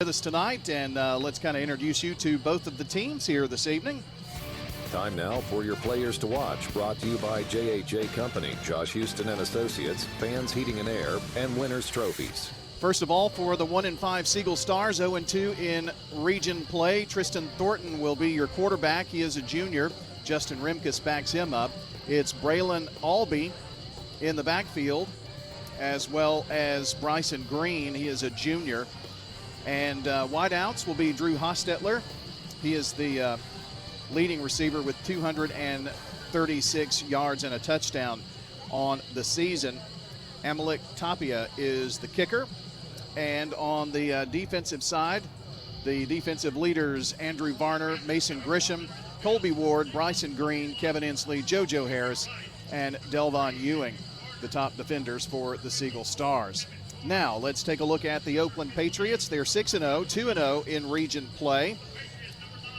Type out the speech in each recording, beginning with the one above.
With us tonight, and let's kind of introduce you to both of the teams here this evening. Time now for your players to watch, brought to you by J.H.A. Company, Josh Houston and Associates, Fans Heating and Air, and Winners Trophies. First of all, for the 1-5 Siegel Stars, 0-2 in region play, Tristan Thornton will be your quarterback. He is a junior. Justin Remkus backs him up. It's Braylon Albee in the backfield, as well as Bryson Green. He is a junior. And wideouts will be Drew Hostetler. He is the leading receiver with 236 yards and a touchdown on the season. Amalek Tapia is the kicker. And on the defensive side, the defensive leaders, Andrew Varner, Mason Grisham, Colby Ward, Bryson Green, Kevin Inslee, JoJo Harris, and Delvon Ewing, the top defenders for the Siegel Stars. Now, let's take a look at the Oakland Patriots. They're 6-0, 2-0 in region play.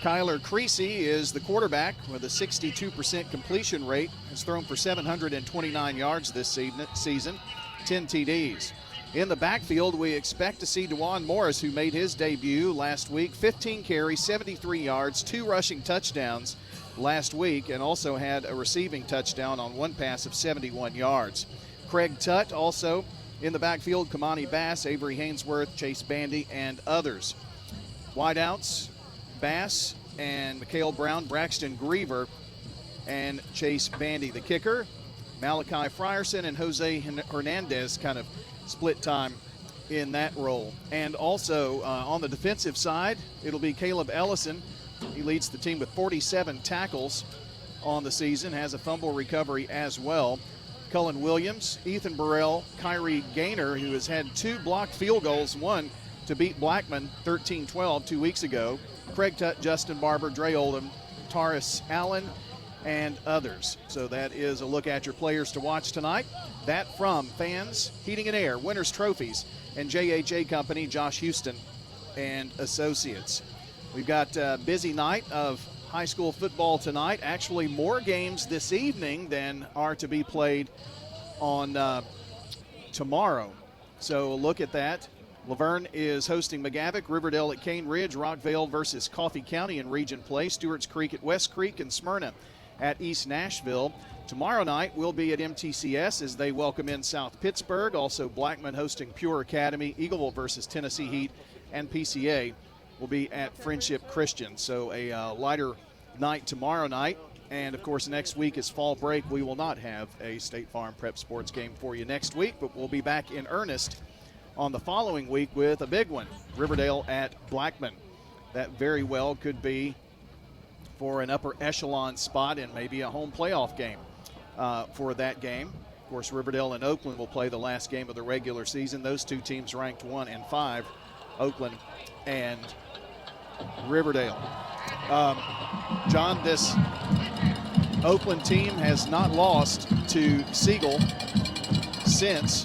Kyler Creasy is the quarterback with a 62% completion rate. Has thrown for 729 yards this season, 10 TDs. In the backfield, we expect to see DeJuan Morris, who made his debut last week. 15 carries, 73 yards, 2 rushing touchdowns last week, and also had a receiving touchdown on one pass of 71 yards. Craig Tutt also in the backfield, Kamani Bass, Avery Hainsworth, Chase Bandy, and others. Wideouts, Bass and Mikhail Brown, Braxton Griever, and Chase Bandy. The kicker, Malachi Frierson and Jose Hernandez kind of split time in that role. And also on the defensive side, it'll be Caleb Ellison. He leads the team with 47 tackles on the season, has a fumble recovery as well. Cullen Williams, Ethan Burrell, Kyrie Gaynor, who has had 2 blocked field goals, one to beat Blackman 13-12 2 weeks ago. Craig Tutt, Justin Barber, Dre Oldham, Taurus Allen, and others. So that is a look at your players to watch tonight. That from Fans Heating and Air, Winners Trophies, and J.H.A. Company, Josh Houston and Associates. We've got a busy night of high school football tonight. Actually, more games this evening than are to be played on tomorrow. So a look at that. Laverne is hosting McGavock, Riverdale at Cane Ridge, Rockvale versus Coffee County in region play, Stewart's Creek at West Creek, and Smyrna at East Nashville. Tomorrow night we'll be at MTCS as they welcome in South Pittsburgh. Also Blackman hosting Pure Academy, Eagleville versus Tennessee Heat, and PCA will be at Friendship Christian. So a lighter night tomorrow night. And, of course, next week is fall break. We will not have a State Farm Prep Sports game for you next week, but we'll be back in earnest on the following week with a big one, Riverdale at Blackman. That very well could be for an upper echelon spot and maybe a home playoff game for that game. Of course, Riverdale and Oakland will play the last game of the regular season. Those two teams ranked 1 and 5, Oakland and Riverdale. John, this Oakland team has not lost to Siegel since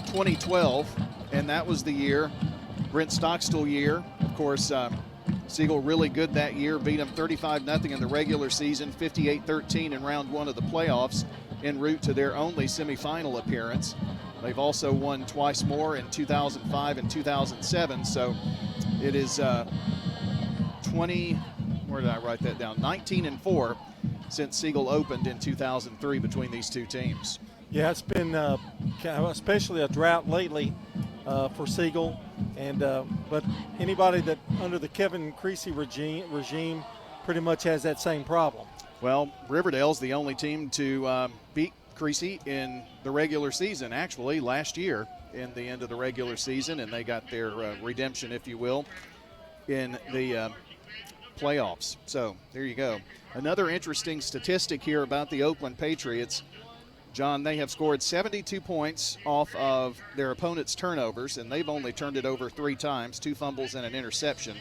2012, and that was the year, Brent Stockstill year. Of course, Siegel really good that year, beat them 35-0 in the regular season, 58-13 in round 1 of the playoffs, en route to their only semifinal appearance. They've also won twice more in 2005 and 2007, so it is 19-4 since Siegel opened in 2003 between these two teams. Yeah, it's been especially a drought lately for Siegel, and but anybody that under the Kevin Creasy regime pretty much has that same problem. Well, Riverdale's the only team to beat Creasy in the regular season, actually, last year in the end of the regular season, and they got their redemption, if you will, in the playoffs. So there you go. Another interesting statistic here about the Oakland Patriots. John, they have scored 72 points off of their opponent's turnovers, and they've only turned it over 3 times, 2 fumbles and an interception.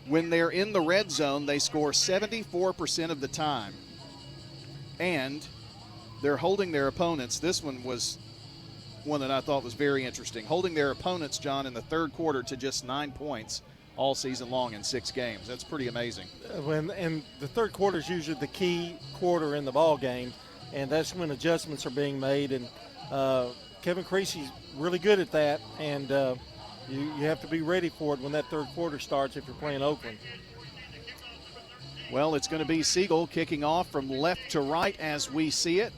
When they're in the red zone, they score 74% of the time. And they're holding their opponents. This one was one that I thought was very interesting. Holding their opponents, John, in the third quarter to just 9 points all season long in 6 games. That's pretty amazing. And the third quarter is usually the key quarter in the ball game, and that's when adjustments are being made. And Kevin Creasy's really good at that, and You have to be ready for it when that third quarter starts if you're playing Oakland. Well, it's going to be Siegel kicking off from left to right as we see it.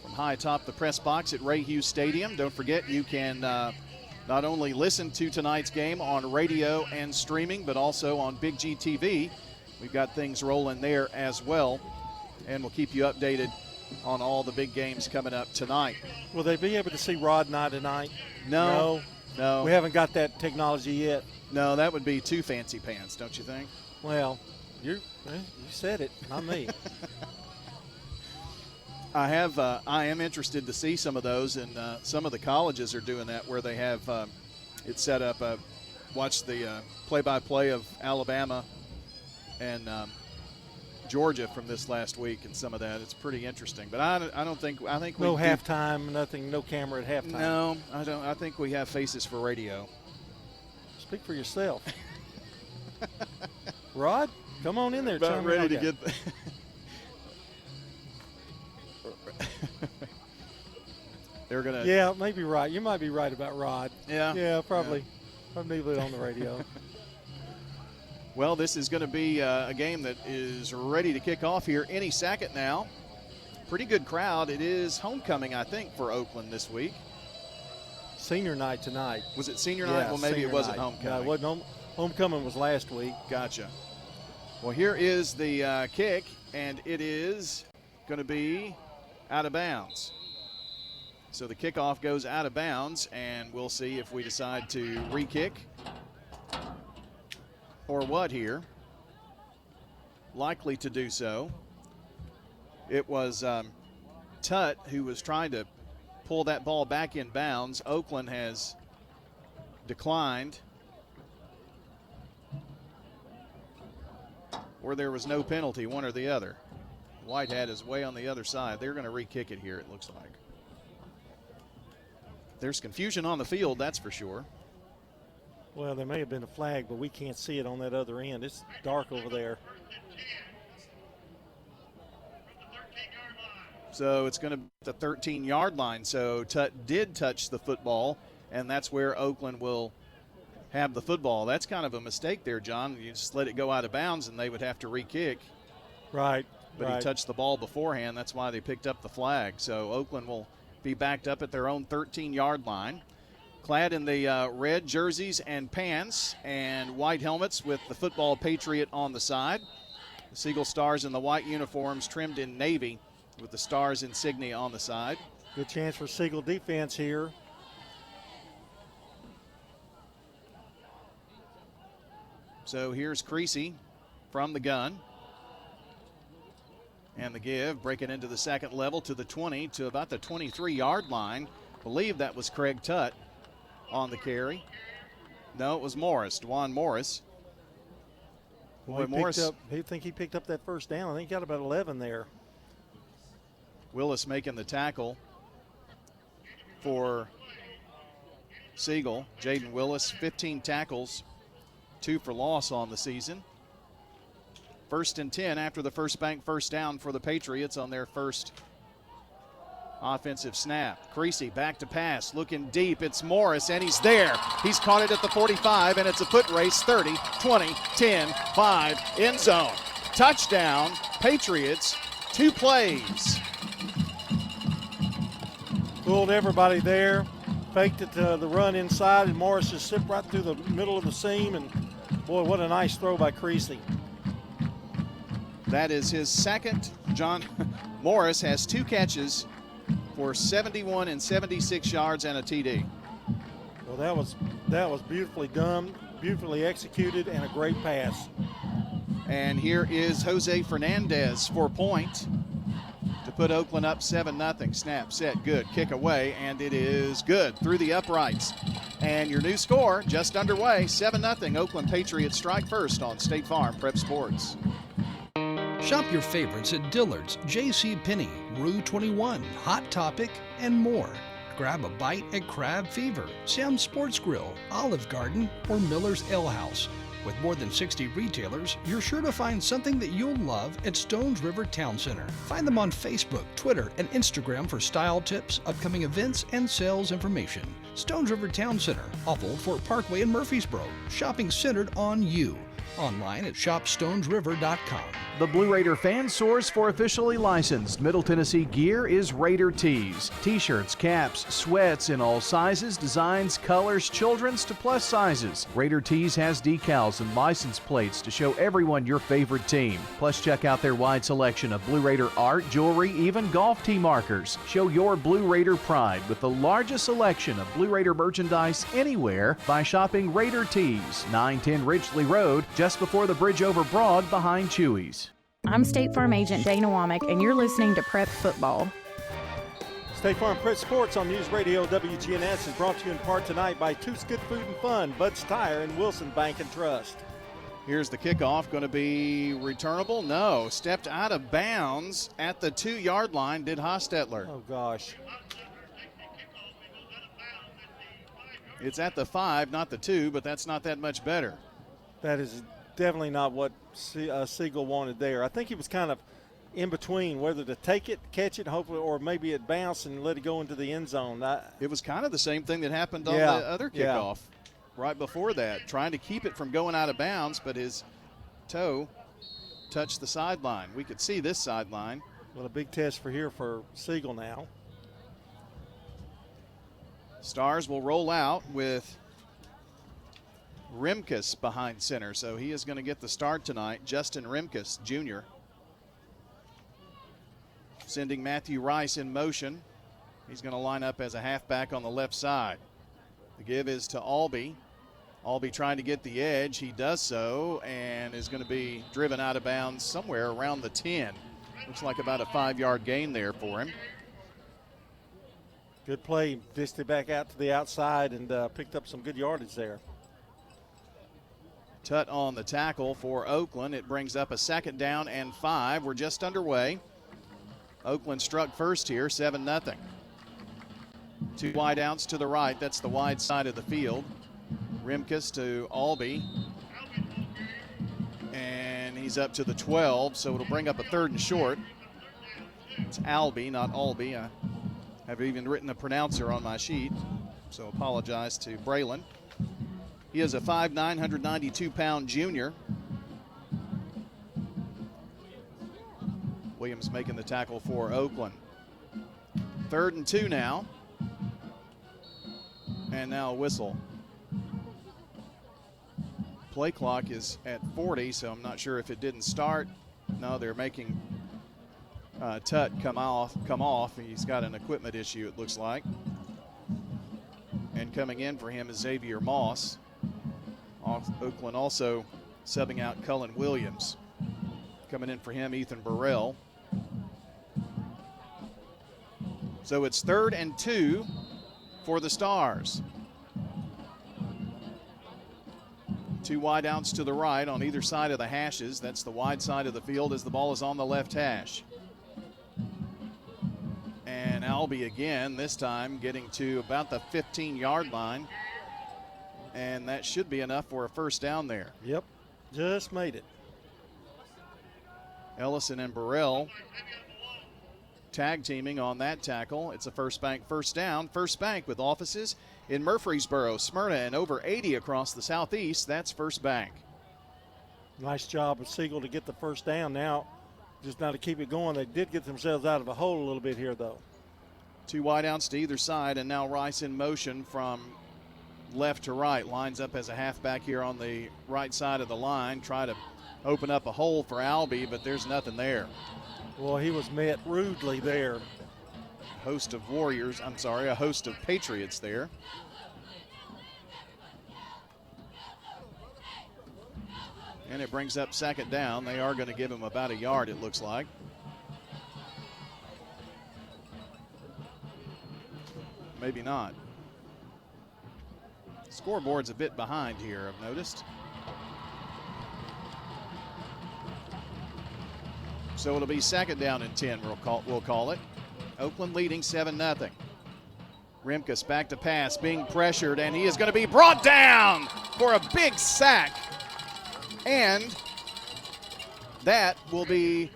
From high atop the press box at Ray Hughes Stadium. Don't forget, you can not only listen to tonight's game on radio and streaming, but also on Big G TV. We've got things rolling there as well, and we'll keep you updated on all the big games coming up tonight. Will they be able to see Rod and I tonight? No. We haven't got that technology yet. No, that would be too fancy pants, don't you think? Well, you said it, not me. I am interested to see some of those, and some of the colleges are doing that where they have it set up. Watch the play-by-play of Alabama and Georgia from this last week, and some of that. It's pretty interesting. But I think no halftime, nothing, no camera at halftime. No, I don't. I think we have faces for radio. Speak for yourself. Rod, come on in there. About ready to get. They're gonna. Yeah, maybe right. You might be right about Rod. Yeah. Yeah, probably. Probably on the radio. Well, this is going to be a game that is ready to kick off here any second now. Pretty good crowd. It is homecoming, I think, for Oakland this week. Senior night tonight. Was it senior night? Well, maybe it wasn't homecoming. No, it wasn't. Homecoming was last week. Gotcha. Well, here is the kick, and it is going to be out of bounds. So the kickoff goes out of bounds, and we'll see if we decide to re-kick or what here. Likely to do so. It was Tutt who was trying to pull that ball back in bounds. Oakland has declined. Or there was no penalty, one or the other. Whitehead is way on the other side. They're going to re-kick it here, it looks like. There's confusion on the field, that's for sure. Well, there may have been a flag, but we can't see it on that other end. It's dark over there. So it's going to be the 13-yard line. So Tutt did touch the football, and that's where Oakland will have the football. That's kind of a mistake there, John. You just let it go out of bounds, and they would have to re-kick. Right. But he touched the ball beforehand. That's why they picked up the flag. So Oakland will be backed up at their own 13-yard line. Clad in the red jerseys and pants and white helmets with the football Patriot on the side. The Siegel Stars in the white uniforms trimmed in navy with the Stars insignia on the side. Good chance for Siegel defense here. So here's Creasy from the gun. And the give, breaking into the second level to the 20 to about the 23-yard line. Believe that was Craig Tutt on the carry. No, it was Morris, DeJuan Morris. Boy, Morris. I think he picked up that first down. I think he got about 11 there. Willis making the tackle for Siegel. Jaden Willis, 15 tackles, 2 for loss on the season. 1st and 10 after the first bank first down for the Patriots on their first offensive snap. Creasy back to pass, looking deep. It's Morris, and he's there. He's caught it at the 45, and it's a foot race. 30, 20, 10, 5, end zone. Touchdown, Patriots, 2 plays. Fooled everybody there. Faked it to the run inside, and Morris just slipped right through the middle of the seam. And, boy, what a nice throw by Creasy. That is his second. John Morris has 2 catches for 71 and 76 yards and a TD. Well, that was beautifully done, beautifully executed, and a great pass. And here is Jose Fernandez for point to put Oakland up 7-0. Snap, set, good, kick away, and it is good through the uprights. And your new score just underway, 7-0. Oakland Patriots strike first on State Farm Prep Sports. Shop your favorites at Dillard's, J.C. Penney, Rue 21, Hot Topic, and more. Grab a bite at Crab Fever, Sam's Sports Grill, Olive Garden, or Miller's Ale House. With more than 60 retailers, you're sure to find something that you'll love at Stones River Town Center. Find them on Facebook, Twitter, and Instagram for style tips, upcoming events, and sales information. Stones River Town Center, off Old Fort Parkway in Murfreesboro. Shopping centered on you. Online at shopstonesriver.com. The Blue Raider fan source for officially licensed Middle Tennessee gear is Raider Tees. T-shirts, caps, sweats in all sizes, designs, colors, children's to plus sizes. Raider Tees has decals and license plates to show everyone your favorite team. Plus, check out their wide selection of Blue Raider art, jewelry, even golf tee markers. Show your Blue Raider pride with the largest selection of Blue Raider merchandise anywhere by shopping Raider Tees, 910 Ridgely Road, just before the bridge over Broad behind Chewy's. I'm State Farm Agent Dana Womack, and you're listening to Prep Football. State Farm Prep Sports on News Radio WGNS is brought to you in part tonight by Toots Good Food and Fun, Bud's Tire, and Wilson Bank and Trust. Here's the kickoff, going to be returnable. No, stepped out of bounds at the 2-yard line, did Hostetler. Oh, gosh. It's at the 5, not the 2, but that's not that much better. That is definitely not what Siegel wanted there. I think he was kind of in between whether to take it, catch it, hopefully, or maybe it bounced and let it go into the end zone. It was kind of the same thing that happened on the other kickoff right before that, trying to keep it from going out of bounds, but his toe touched the sideline. We could see this sideline. Well, a big test for Siegel now. Stars will roll out with Rimkus behind center, so he is going to get the start tonight. Justin Rimkus, Jr. Sending Matthew Rice in motion. He's going to line up as a halfback on the left side. The give is to Albee. Albee trying to get the edge. He does so and is going to be driven out of bounds somewhere around the 10. Looks like about a 5-yard gain there for him. Good play. Dished it back out to the outside and picked up some good yardage there. Tutt on the tackle for Oakland. It brings up a 2nd down and 5. We're just underway. Oakland struck first here, 7-0. 2 wide outs to the right. That's the wide side of the field. Rimkus to Albee. And he's up to the 12, so it'll bring up a 3rd and short. It's Albee, not Albee. I have even written a pronouncer on my sheet, so apologize to Braylon. He is a 5'9", 192-pound junior. Williams making the tackle for Oakland. 3rd and 2 now. And now a whistle. Play clock is at 40, so I'm not sure if it didn't start. No, they're making Tutt come off. He's got an equipment issue, it looks like. And coming in for him is Xavier Moss. Oakland also subbing out Cullen Williams. Coming in for him, Ethan Burrell. So it's 3rd and 2 for the Stars. 2 wide outs to the right on either side of the hashes. That's the wide side of the field as the ball is on the left hash. And Albee again, this time getting to about the 15-yard line. And that should be enough for a 1st down there. Yep, just made it. Ellison and Burrell tag teaming on that tackle. It's a First Bank 1st down. First Bank with offices in Murfreesboro, Smyrna, and over 80 across the southeast. That's First Bank. Nice job of Siegel to get the 1st down. Now, just now to keep it going, they did get themselves out of a hole a little bit here, though. 2 wide outs to either side, and now Rice in motion from left to right. Lines up as a halfback here on the right side of the line. Try to open up a hole for Albee, but there's nothing there. Well, he was met rudely there. A host of Patriots there. And it brings up 2nd down. They are going to give him about a yard, it looks like. Maybe not. Scoreboard's a bit behind here, I've noticed. So it'll be 2nd down and 10, we'll call it. Oakland leading 7-0. Rimkus back to pass, being pressured, and he is going to be brought down for a big sack. And that will be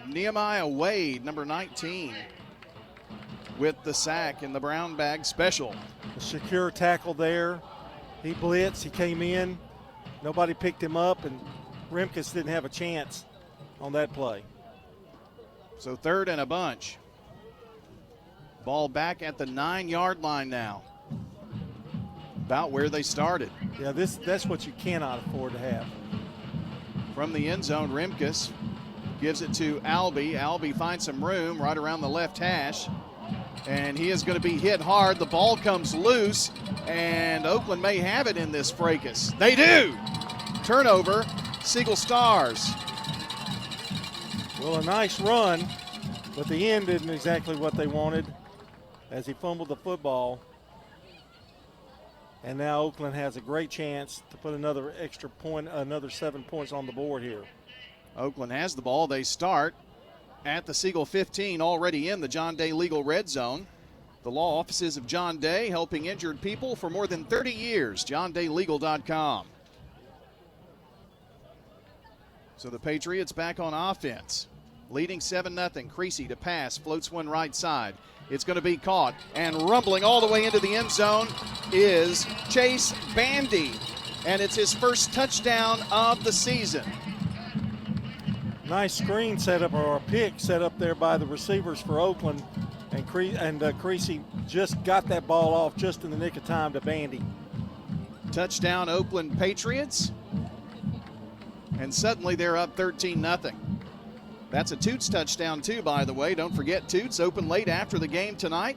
Nehemiah Wade, number 19. with the sack in the brown bag special. The secure tackle there. He blitzed, he came in, nobody picked him up, and Remkus didn't have a chance on that play. So 3rd and a bunch. Ball back at the 9-yard line now. About where they started. Yeah, that's what you cannot afford to have. From the end zone, Remkus gives it to Albee. Albee finds some room right around the left hash, and he is going to be hit hard. The ball comes loose, and Oakland may have it in this fracas. They do! Turnover, Siegel Stars. Well, a nice run, but the end isn't exactly what they wanted as he fumbled the football. And now Oakland has a great chance to put another extra point, another 7 points on the board here. Oakland has the ball. They start at the Siegel 15, already in the John Day Legal Red Zone. The law offices of John Day, helping injured people for more than 30 years. JohnDayLegal.com. So the Patriots back on offense, leading 7-0. Creasy to pass, floats one right side. It's going to be caught, and rumbling all the way into the end zone is Chase Bandy, and it's his first touchdown of the season. Nice screen setup, or a pick set up there by the receivers for Oakland, and Creasy just got that ball off just in the nick of time to Bandy. Touchdown Oakland Patriots, and suddenly they're up 13-0. That's a Toots touchdown too, by the way. Don't forget, Toots open late after the game tonight.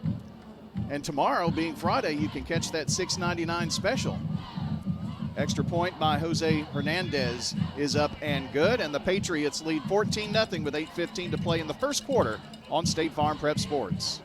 And tomorrow, being Friday, you can catch that $6.99 special. Extra point by Jose Hernandez is up and good. And the Patriots lead 14-0 with 8:15 to play in the first quarter on State Farm Prep Sports.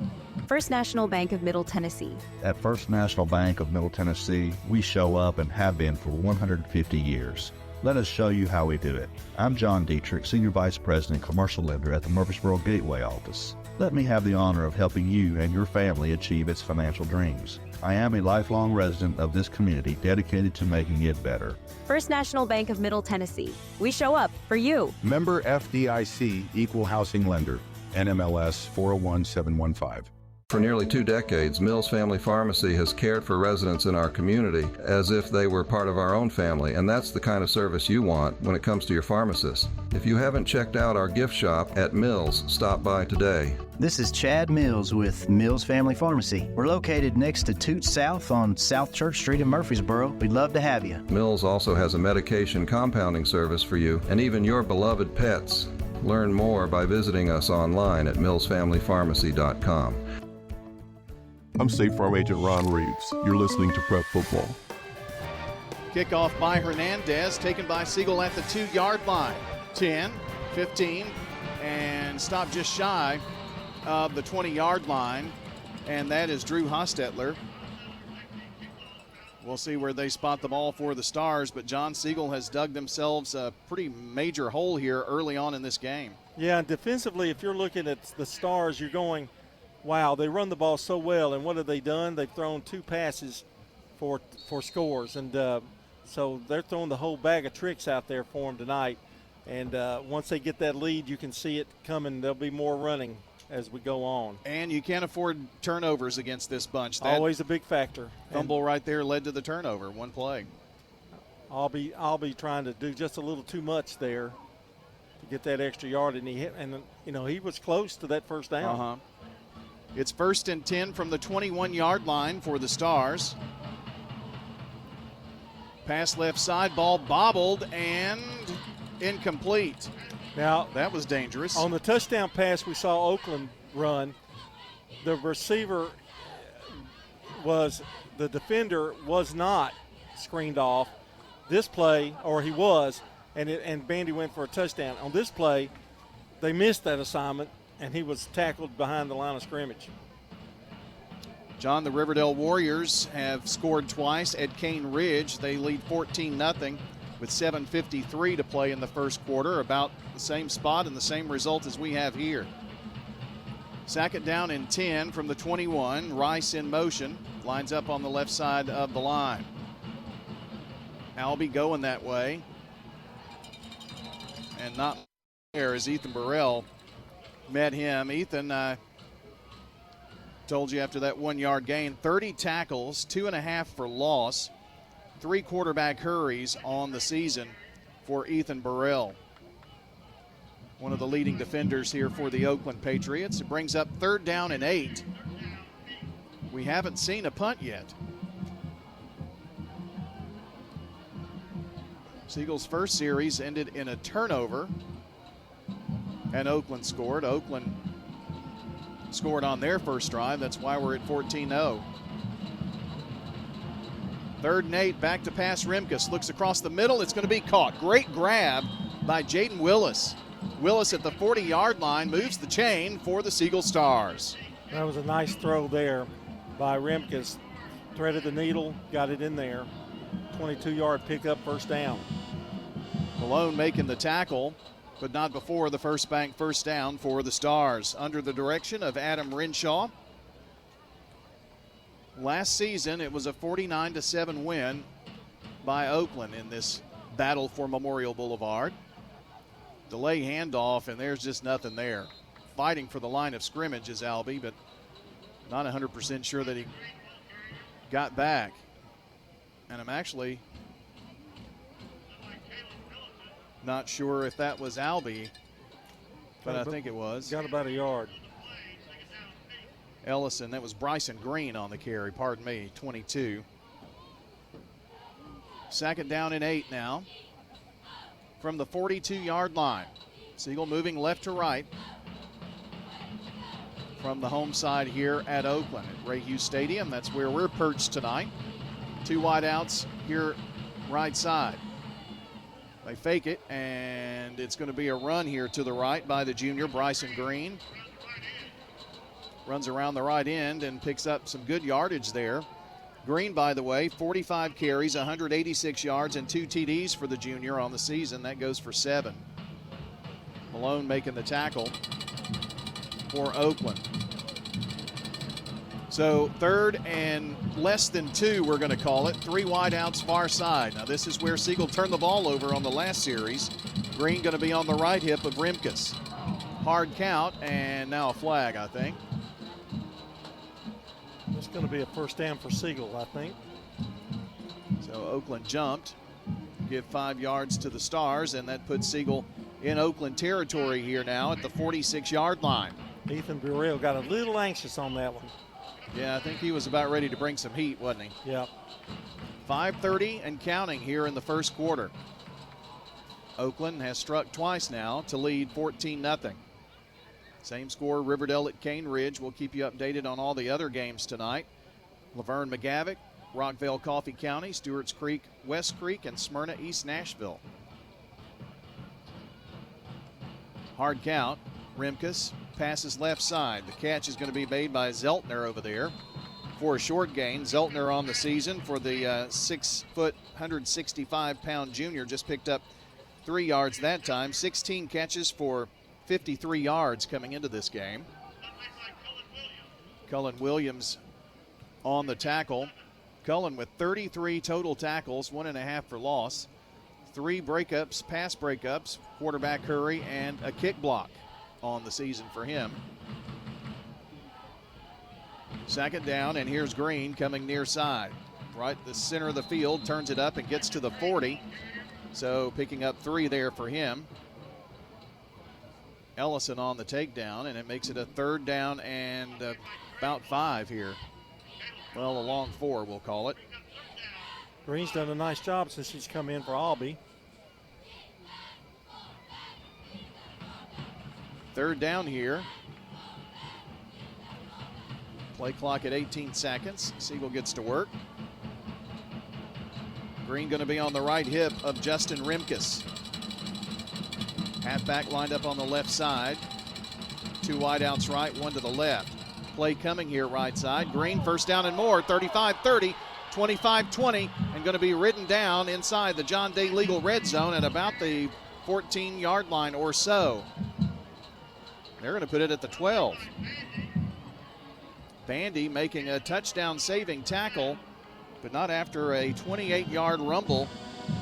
First National Bank of Middle Tennessee. At First National Bank of Middle Tennessee, we show up and have been for 150 years. Let us show you how we do it. I'm John Dietrich, Senior Vice President, Commercial Lender at the Murfreesboro Gateway office. Let me have the honor of helping you and your family achieve its financial dreams. I am a lifelong resident of this community dedicated to making it better. First National Bank of Middle Tennessee. We show up for you. Member FDIC, Equal Housing Lender, NMLS 401715. For nearly 2 decades, Mills Family Pharmacy has cared for residents in our community as if they were part of our own family, and that's the kind of service you want when it comes to your pharmacist. If you haven't checked out our gift shop at Mills, stop by today. This is Chad Mills with Mills Family Pharmacy. We're located next to Toots South on South Church Street in Murfreesboro. We'd love to have you. Mills also has a medication compounding service for you and even your beloved pets. Learn more by visiting us online at millsfamilypharmacy.com. I'm State Farm Agent Ron Reeves. You're listening to Prep Football. Kickoff by Hernandez, taken by Siegel at the 2-yard line. 10, 15, and stopped just shy of the 20-yard line, and that is Drew Hostetler. We'll see where they spot the ball for the Stars, but John Siegel has dug themselves a pretty major hole here early on in this game. Yeah, and defensively, if you're looking at the Stars, you're going, wow, they run the ball so well, and what have they done? They've thrown 2 passes for scores, and so they're throwing the whole bag of tricks out there for them tonight. And once they get that lead, you can see it coming. There'll be more running as we go on. And you can't afford turnovers against this bunch. That always a big factor. Fumble right there led to the turnover, one play. I'll be trying to do just a little too much there to get that extra yard, and he was close to that first down. It's 1st and 10 from the 21-yard line for the Stars. Pass left side, ball bobbled and incomplete. Now, that was dangerous. On the touchdown pass we saw Oakland run, the defender was not screened off. This play, or he was, and Bandy went for a touchdown. On this play, they missed that assignment, and he was tackled behind the line of scrimmage. John, the Riverdale Warriors have scored twice at Cane Ridge. They lead 14-0 with 7:53 to play in the first quarter, about the same spot and the same result as we have here. Second down and 10 from the 21. Rice in motion, lines up on the left side of the line. Albee going that way. And not there as Ethan Burrell met him. Ethan told you after that 1 yard gain, 30 tackles, 2.5 for loss, 3 quarterback hurries on the season for Ethan Burrell. One of the leading defenders here for the Oakland Patriots. It brings up 3rd down and 8. We haven't seen a punt yet. Siegel's first series ended in a turnover, and Oakland scored. Oakland scored on their first drive. That's why we're at 14-0. 3rd and 8, back to pass. Rimkus looks across the middle. It's going to be caught. Great grab by Jaden Willis. Willis at the 40-yard line moves the chain for the Siegel Stars. That was a nice throw there by Rimkus. Threaded the needle, got it in there. 22-yard pickup, first down. Malone making the tackle, but not before the first bank first down for the Stars. Under the direction of Adam Renshaw. Last season, it was a 49-7 win by Oakland in this battle for Memorial Boulevard. Delay handoff, and there's just nothing there. Fighting for the line of scrimmage is Albee, but not 100% sure that he got back. And I'm actually not sure if that was Albee, but I think it was. Got about a yard. Ellison, that was Bryson Green on the carry, pardon me, 22. 2nd down and 8 now from the 42-yard line. Siegel moving left to right from the home side here at Oakland at Ray Hughes Stadium. That's where we're perched tonight. 2 wideouts here right side. They fake it, and it's going to be a run here to the right by the junior, Bryson Green. Runs around the right end and picks up some good yardage there. Green, by the way, 45 carries, 186 yards, and 2 TDs for the junior on the season. That goes for 7. Malone making the tackle for Oakland. So 3rd and less than 2, we're going to call it. 3 wideouts far side. Now this is where Siegel turned the ball over on the last series. Green going to be on the right hip of Rimkus. Hard count, and now a flag, I think. It's going to be a first down for Siegel, I think. So Oakland jumped, give 5 yards to the Stars, and that puts Siegel in Oakland territory here now at the 46-yard line. Ethan Burrell got a little anxious on that one. Yeah, I think he was about ready to bring some heat, wasn't he? Yeah. 5:30 and counting here in the first quarter. Oakland has struck twice now to lead 14-0. Same score, Riverdale at Cane Ridge. We'll keep you updated on all the other games tonight. Laverne McGavick, Rockvale Coffee County, Stewart's Creek, West Creek, and Smyrna East Nashville. Hard count. Rimkus passes left side. The catch is going to be made by Zeltner over there for a short gain. Zeltner on the season for the 6-foot, 165-pound junior just picked up 3 yards that time. 16 catches for 53 yards coming into this game. Cullen Williams on the tackle. Cullen with 33 total tackles, 1.5 for loss. 3 breakups, pass breakups, quarterback hurry, and a kick block on the season for him. 2nd down, and here's Green coming near side. Right the center of the field, turns it up and gets to the 40. So picking up 3 there for him. Ellison on the takedown, and it makes it a 3rd down and about 5 here. Well, a long 4, we'll call it. Green's done a nice job since he's come in for Albee. 3rd down here. Play clock at 18 seconds. Siegel gets to work. Green going to be on the right hip of Justin Rimkus. Halfback lined up on the left side. 2 wideouts right, 1 to the left. Play coming here right side. Green, first down and more, 35-30, 25-20, and going to be ridden down inside the John Day Legal red zone at about the 14-yard line or so. They're going to put it at the 12. Bandy making a touchdown-saving tackle, but not after a 28-yard rumble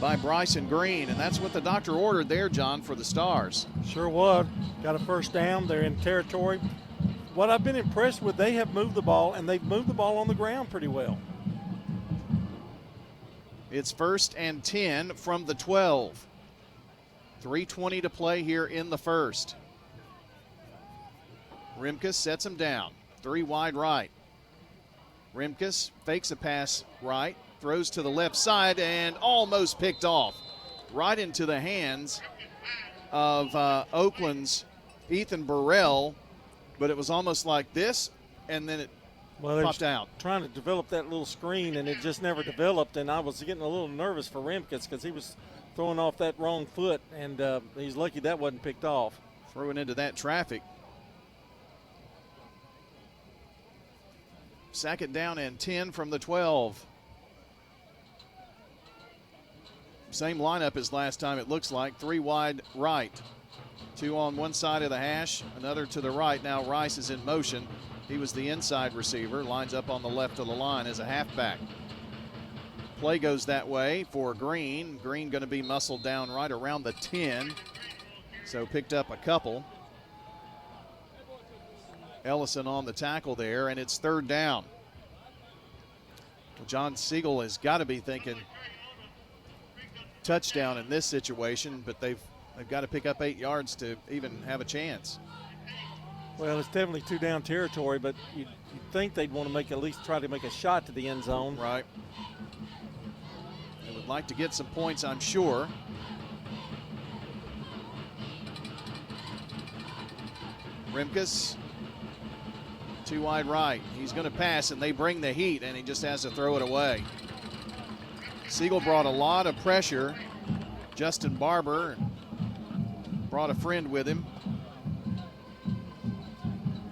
by Bryson Green, and that's what the doctor ordered there, John, for the Stars. Sure would. Got a first down. They're in territory. what I've been impressed with, they have moved the ball, and they've moved the ball on the ground pretty well. It's 1st and 10 from the 12. 3:20 to play here in the first. Rimkus sets him down. 3 wide right. Rimkus fakes a pass right, throws to the left side, and almost picked off. Right into the hands of Oakland's Ethan Burrell, but it was almost like this, and then it popped out. Trying to develop that little screen, and it just never developed, and I was getting a little nervous for Rimkus because he was throwing off that wrong foot, and he's lucky that wasn't picked off. Throwing into that traffic. 2nd down and 10 from the 12. Same lineup as last time, it looks like. 3 wide right. 2 on one side of the hash, another to the right. Now Rice is in motion. He was the inside receiver, lines up on the left of the line as a halfback. Play goes that way for Green. Green going to be muscled down right around the 10, so picked up a couple. Ellison on the tackle there, and it's 3rd down. Well, John Siegel has got to be thinking touchdown in this situation, but they've got to pick up 8 yards to even have a chance. Well, it's definitely 2 down territory, but you'd think they'd want to at least try to make a shot to the end zone. Right. They would like to get some points, I'm sure. Rimkus, 2 wide right. He's going to pass, and they bring the heat, and he just has to throw it away. Siegel brought a lot of pressure. Justin Barber brought a friend with him.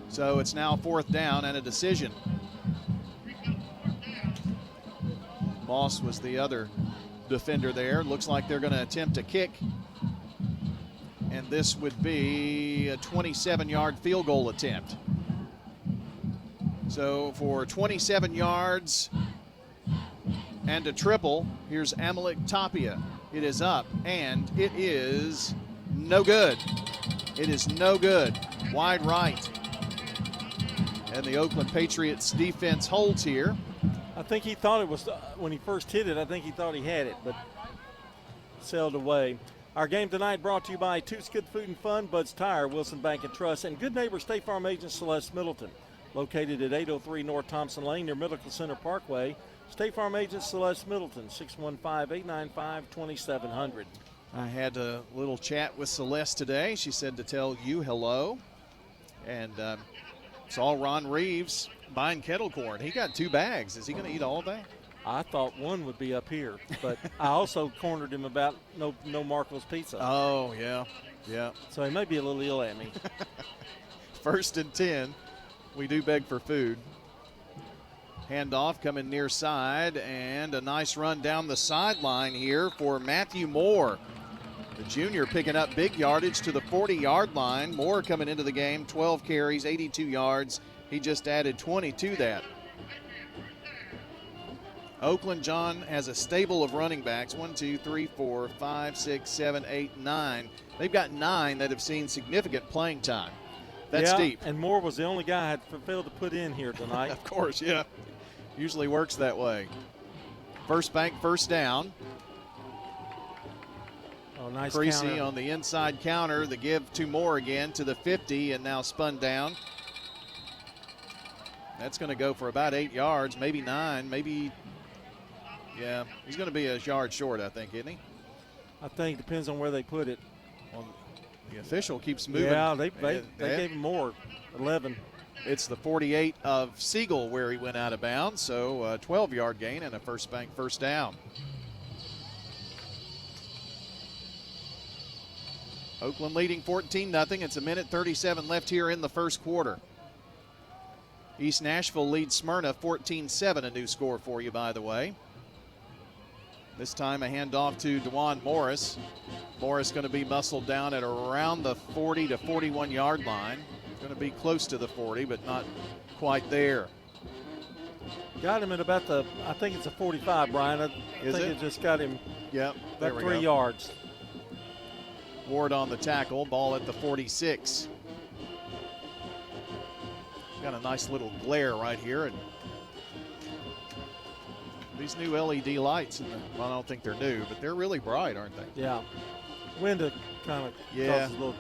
So it's now 4th down and a decision. Moss was the other defender there. Looks like they're going to attempt a kick. And this would be a 27-yard field goal attempt. So for 27 yards and a triple, here's Amalek Tapia. It is up, and it is no good. It is no good. Wide right. And the Oakland Patriots defense holds here. I think he thought it was, when he first hit it, I think he thought he had it, but sailed away. Our game tonight brought to you by Toots Good Food and Fun, Bud's Tire, Wilson Bank and Trust, and good neighbor State Farm agent Celeste Middleton. Located at 803 North Thompson Lane near Medical Center Parkway. State Farm agent Celeste Middleton, 615-895-2700. I had a little chat with Celeste today. She said to tell you hello. And saw Ron Reeves buying kettle corn. He got 2 bags. Is he going to eat all of that? I thought one would be up here, but I also cornered him about no Marco's Pizza. Oh, yeah, yeah. So he may be a little ill at me. 1st and 10. We do beg for food. Handoff coming near side, and a nice run down the sideline here for Matthew Moore. The junior picking up big yardage to the 40-yard line. Moore coming into the game, 12 carries, 82 yards. He just added 20 to that. Oakland, John, has a stable of running backs. 1, 2, 3, 4, 5, 6, 7, 8, 9. They've got 9 that have seen significant playing time. That's deep. And Moore was the only guy I had failed to put in here tonight. Of course, yeah. Usually works that way. First bank, 1st down. Oh, nice Creasy counter. on the inside counter. The give to Moore again to the 50, and now spun down. That's going to go for about 8 yards, maybe 9, maybe. Yeah, he's going to be a yard short, I think, isn't he? I think depends on where they put it. Well, the official keeps moving. Yeah, they gave him more, 11. It's the 48 of Siegel where he went out of bounds, so a 12-yard gain and a first bank 1st down. Oakland leading 14-0. It's 1:37 left here in the first quarter. East Nashville leads Smyrna 14-7, a new score for you, by the way. This time a handoff to DeJuan Morris. Morris going to be muscled down at around the 40 to 41-yard line. Going to be close to the 40, but not quite there. Got him at about I think it's a 45, Brian. I think it just got him about 3 yards. Ward on the tackle, ball at the 46. Got a nice little glare right here, and these new LED lights, well, I don't think they're new, but they're really bright, aren't they? Yeah. Window kind of causes a little.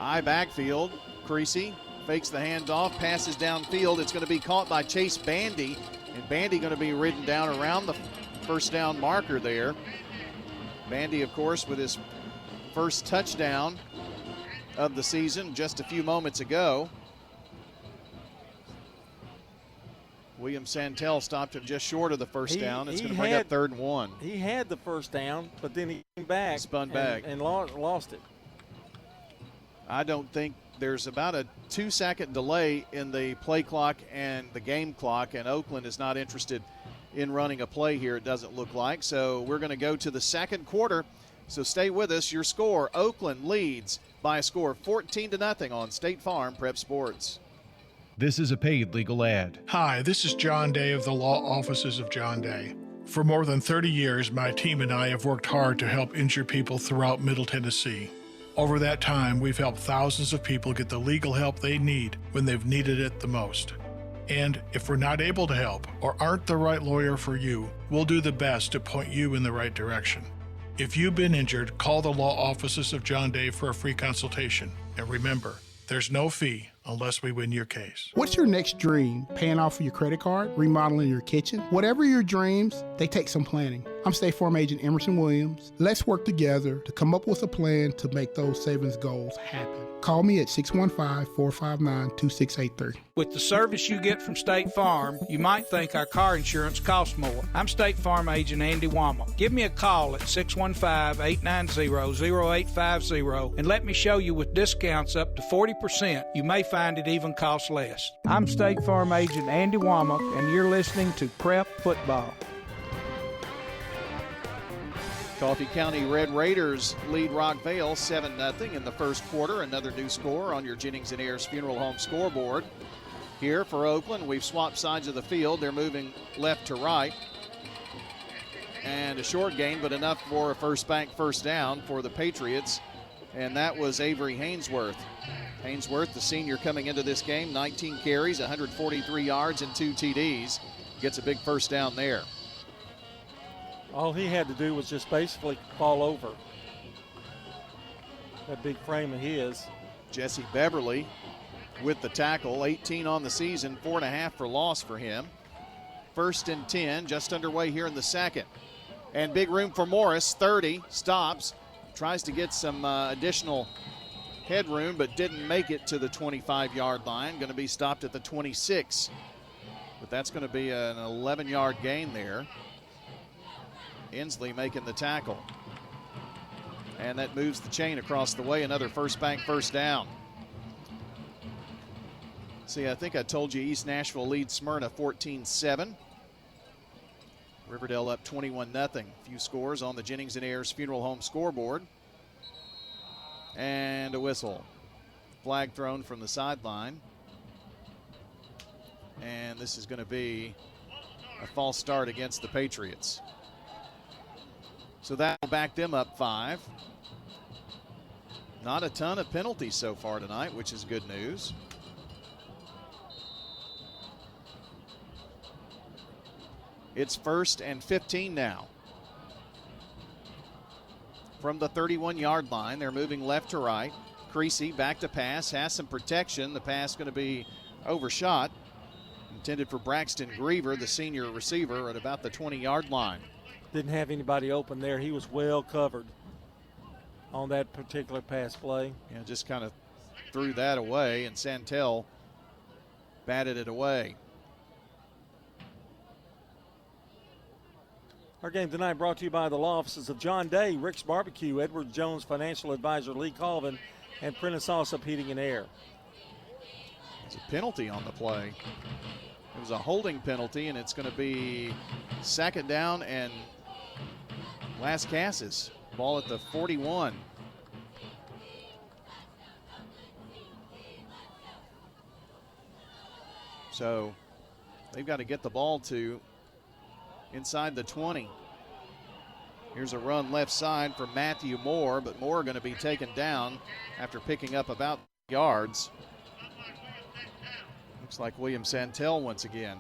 High backfield. Creasy fakes the handoff, passes downfield. It's going to be caught by Chase Bandy, and Bandy going to be ridden down around the first down marker there. Bandy, of course, with his first touchdown of the season just a few moments ago. William Santel stopped him just short of the first down. It's going to bring up 3rd and 1. He had the first down, but then he came back. Spun back. And lost it. I don't think there's about a 2-second delay in the play clock and the game clock, and Oakland is not interested in running a play here, it doesn't look like. So we're going to go to the second quarter. So stay with us. Your score, Oakland leads by a score of 14-0 on State Farm Prep Sports. This is a paid legal ad. Hi, this is John Day of the Law Offices of John Day. For more than 30 years, my team and I have worked hard to help injured people throughout Middle Tennessee. Over that time, we've helped thousands of people get the legal help they need when they've needed it the most. And if we're not able to help or aren't the right lawyer for you, we'll do the best to point you in the right direction. If you've been injured, call the Law Offices of John Day for a free consultation. And remember, there's no fee unless we win your case. What's your next dream? Paying off your credit card? Remodeling your kitchen? Whatever your dreams, they take some planning. I'm State Farm Agent Emerson Williams. Let's work together to come up with a plan to make those savings goals happen. Call me at 615-459-2683. With the service you get from State Farm, you might think our car insurance costs more. I'm State Farm Agent Andy Wama. Give me a call at 615-890-0850 and let me show you with discounts up to 40%. You may find it even costs less. I'm State Farm Agent Andy Wama, and you're listening to Prep Football. Coffee County Red Raiders lead Rockvale 7-0 in the first quarter. Another new score on your Jennings & Ayers Funeral Home scoreboard. Here for Oakland, we've swapped sides of the field. They're moving left to right. And a short gain, but enough for a first down for the Patriots. And that was Avery Hainsworth. Hainsworth, the senior coming into this game, 19 carries, 143 yards, and 2 TDs. Gets a big first down there. All he had to do was just basically fall over. That big frame of his. Jesse Beverly with the tackle, 18 on the season, 4.5 for loss for him. 1st and 10, just underway here in the second. And big room for Morris, 30, stops, tries to get some additional headroom, but didn't make it to the 25-yard line. Going to be stopped at the 26. But that's going to be an 11-yard gain there. Inslee making the tackle. And that moves the chain across the way. Another first down. See, I think I told you East Nashville leads Smyrna 14-7. Riverdale up 21-0. A few scores on the Jennings & Ayers Funeral Home scoreboard. And a whistle. Flag thrown from the sideline. And this is going to be a false start against the Patriots. So that will back them up 5. Not a ton of penalties so far tonight, which is good news. It's 1st and 15 now. From the 31-yard line, they're moving left to right. Creasy back to pass, has some protection. The pass going to be overshot. Intended for Braxton Griever, the senior receiver, at about the 20-yard line. Didn't have anybody open there. He was well covered on that particular pass play. Yeah, just kind of threw that away, and Santel batted it away. Our game tonight brought to you by the law offices of John Day, Rick's Barbecue, Edward Jones Financial Advisor Lee Colvin, and Prentice Allsup Heating and Air. There's a penalty on the play. It was a holding penalty, and it's going to be 2nd down and Las Casas. Ball at the 41. So they've got to get the ball to inside the 20. Here's a run left side for Matthew Moore, but Moore going to be taken down after picking up about yards. Looks like William Santel once again.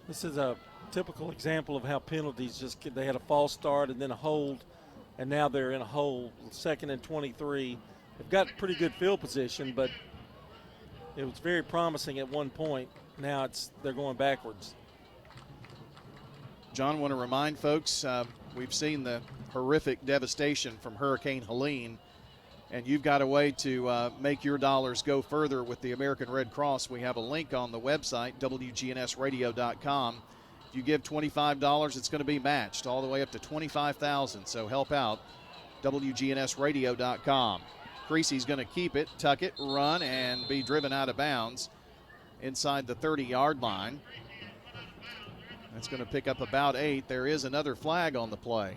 This is a typical example of how penalties they had a false start and then a hold, and now they're in a hole, 2nd and 23. They've got pretty good field position, but it was very promising at one point. Now they're going backwards. John, want to remind folks, we've seen the horrific devastation from Hurricane Helene, and you've got a way to make your dollars go further with the American Red Cross. We have a link on the website, WGNSradio.com. If you give $25, it's going to be matched all the way up to $25,000. So help out, WGNSradio.com. Creasy's going to keep it, tuck it, run, and be driven out of bounds inside the 30-yard line. That's going to pick up about 8. There is another flag on the play.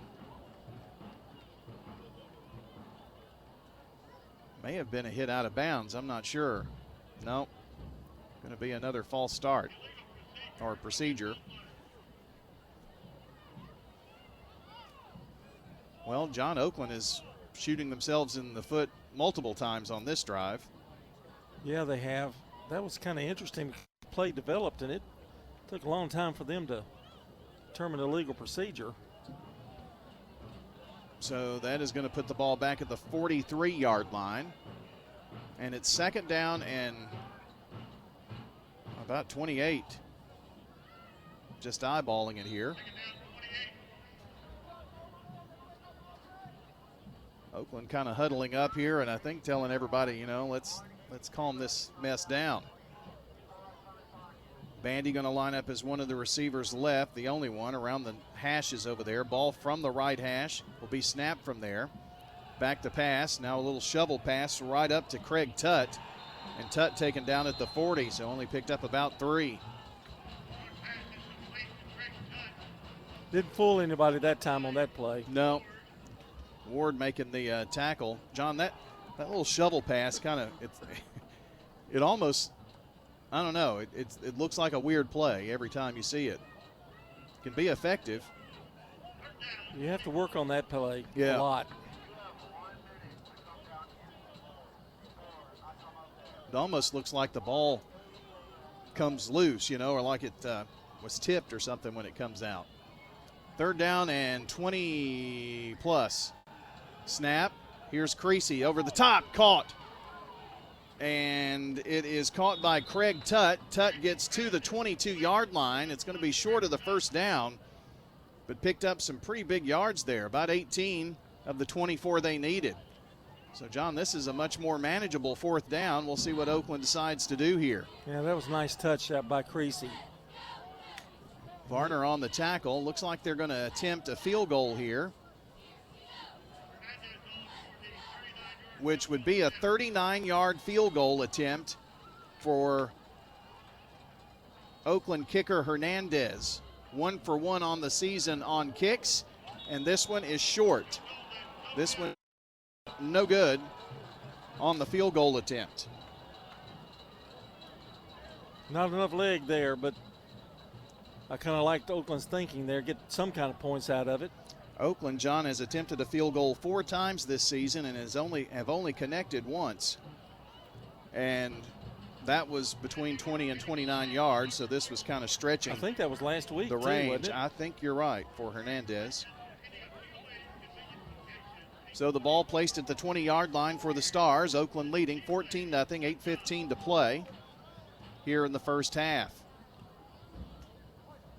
May have been a hit out of bounds. I'm not sure. No. Going to be another false start or procedure. Well, John, Oakland is shooting themselves in the foot multiple times on this drive. Yeah, they have. That was kind of interesting. Play developed, and it took a long time for them to determine a legal procedure. So that is going to put the ball back at the 43-yard line. And it's 2nd down and about 28. Just eyeballing it here. Oakland kind of huddling up here, and I think telling everybody, let's calm this mess down. Bandy going to line up as one of the receivers left, the only one around the hashes over there. Ball from the right hash will be snapped from there. Back to pass. Now a little shovel pass right up to Craig Tutt. And Tutt taken down at the 40, so only picked up about 3. Didn't fool anybody that time on that play. No. Ward making the tackle. John, that little shovel pass kind of, it almost, I don't know, it looks like a weird play every time you see it. It can be effective. You have to work on that play a lot. It almost looks like the ball comes loose, or like it was tipped or something when it comes out. 3rd down and 20 plus. Snap. Here's Creasy over the top. Caught. And it is caught by Craig Tutt. Tutt gets to the 22-yard line. It's going to be short of the 1st down, but picked up some pretty big yards there, about 18 of the 24 they needed. So, John, this is a much more manageable 4th down. We'll see what Oakland decides to do here. Yeah, that was a nice touch by Creasy. Varner on the tackle. Looks like they're going to attempt a field goal here, which would be a 39-yard field goal attempt for Oakland kicker Hernandez. 1 for 1 on the season on kicks, and this one is short. This one no good on the field goal attempt. Not enough leg there, but I kind of liked Oakland's thinking there, get some kind of points out of it. Oakland, John, has attempted a field goal 4 times this season and have only connected once. And that was between 20 and 29 yards, so this was kind of stretching. I think that was last week, the range. Wasn't it? I think you're right for Hernandez. So the ball placed at the 20-yard line for the Stars. Oakland leading 14-0, 8:15 to play here in the 1st half.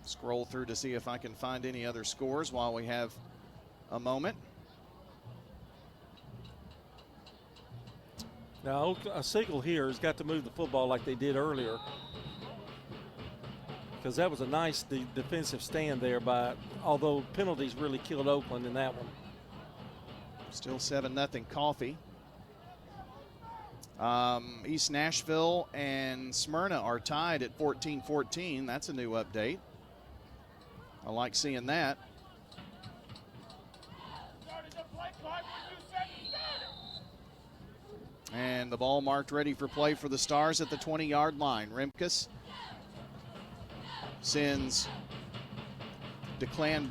Scroll through to see if I can find any other scores while we have a moment. Now, Siegel here has got to move the football like they did earlier, because that was a nice defensive stand there although penalties really killed Oakland in that one. Still 7-0 Coffee. East Nashville and Smyrna are tied at 14-14. That's a new update. I like seeing that. And the ball marked ready for play for the Stars at the 20-yard line. Rimkus sends Declan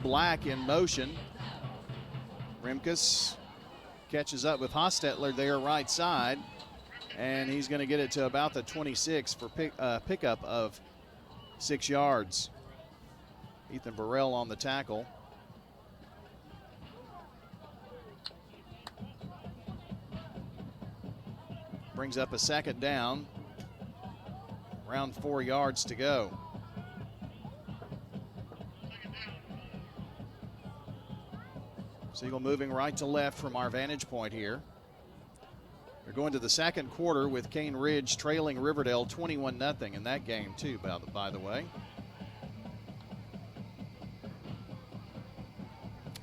Black in motion. Rimkus catches up with Hostetler there right side. And he's going to get it to about the 26 for pickup of 6 yards. Ethan Burrell on the tackle. Brings up a second down. Around 4 yards to go. Siegel moving right to left from our vantage point here. We're going to the second quarter with Cane Ridge trailing Riverdale 21-0 in that game too, by the way.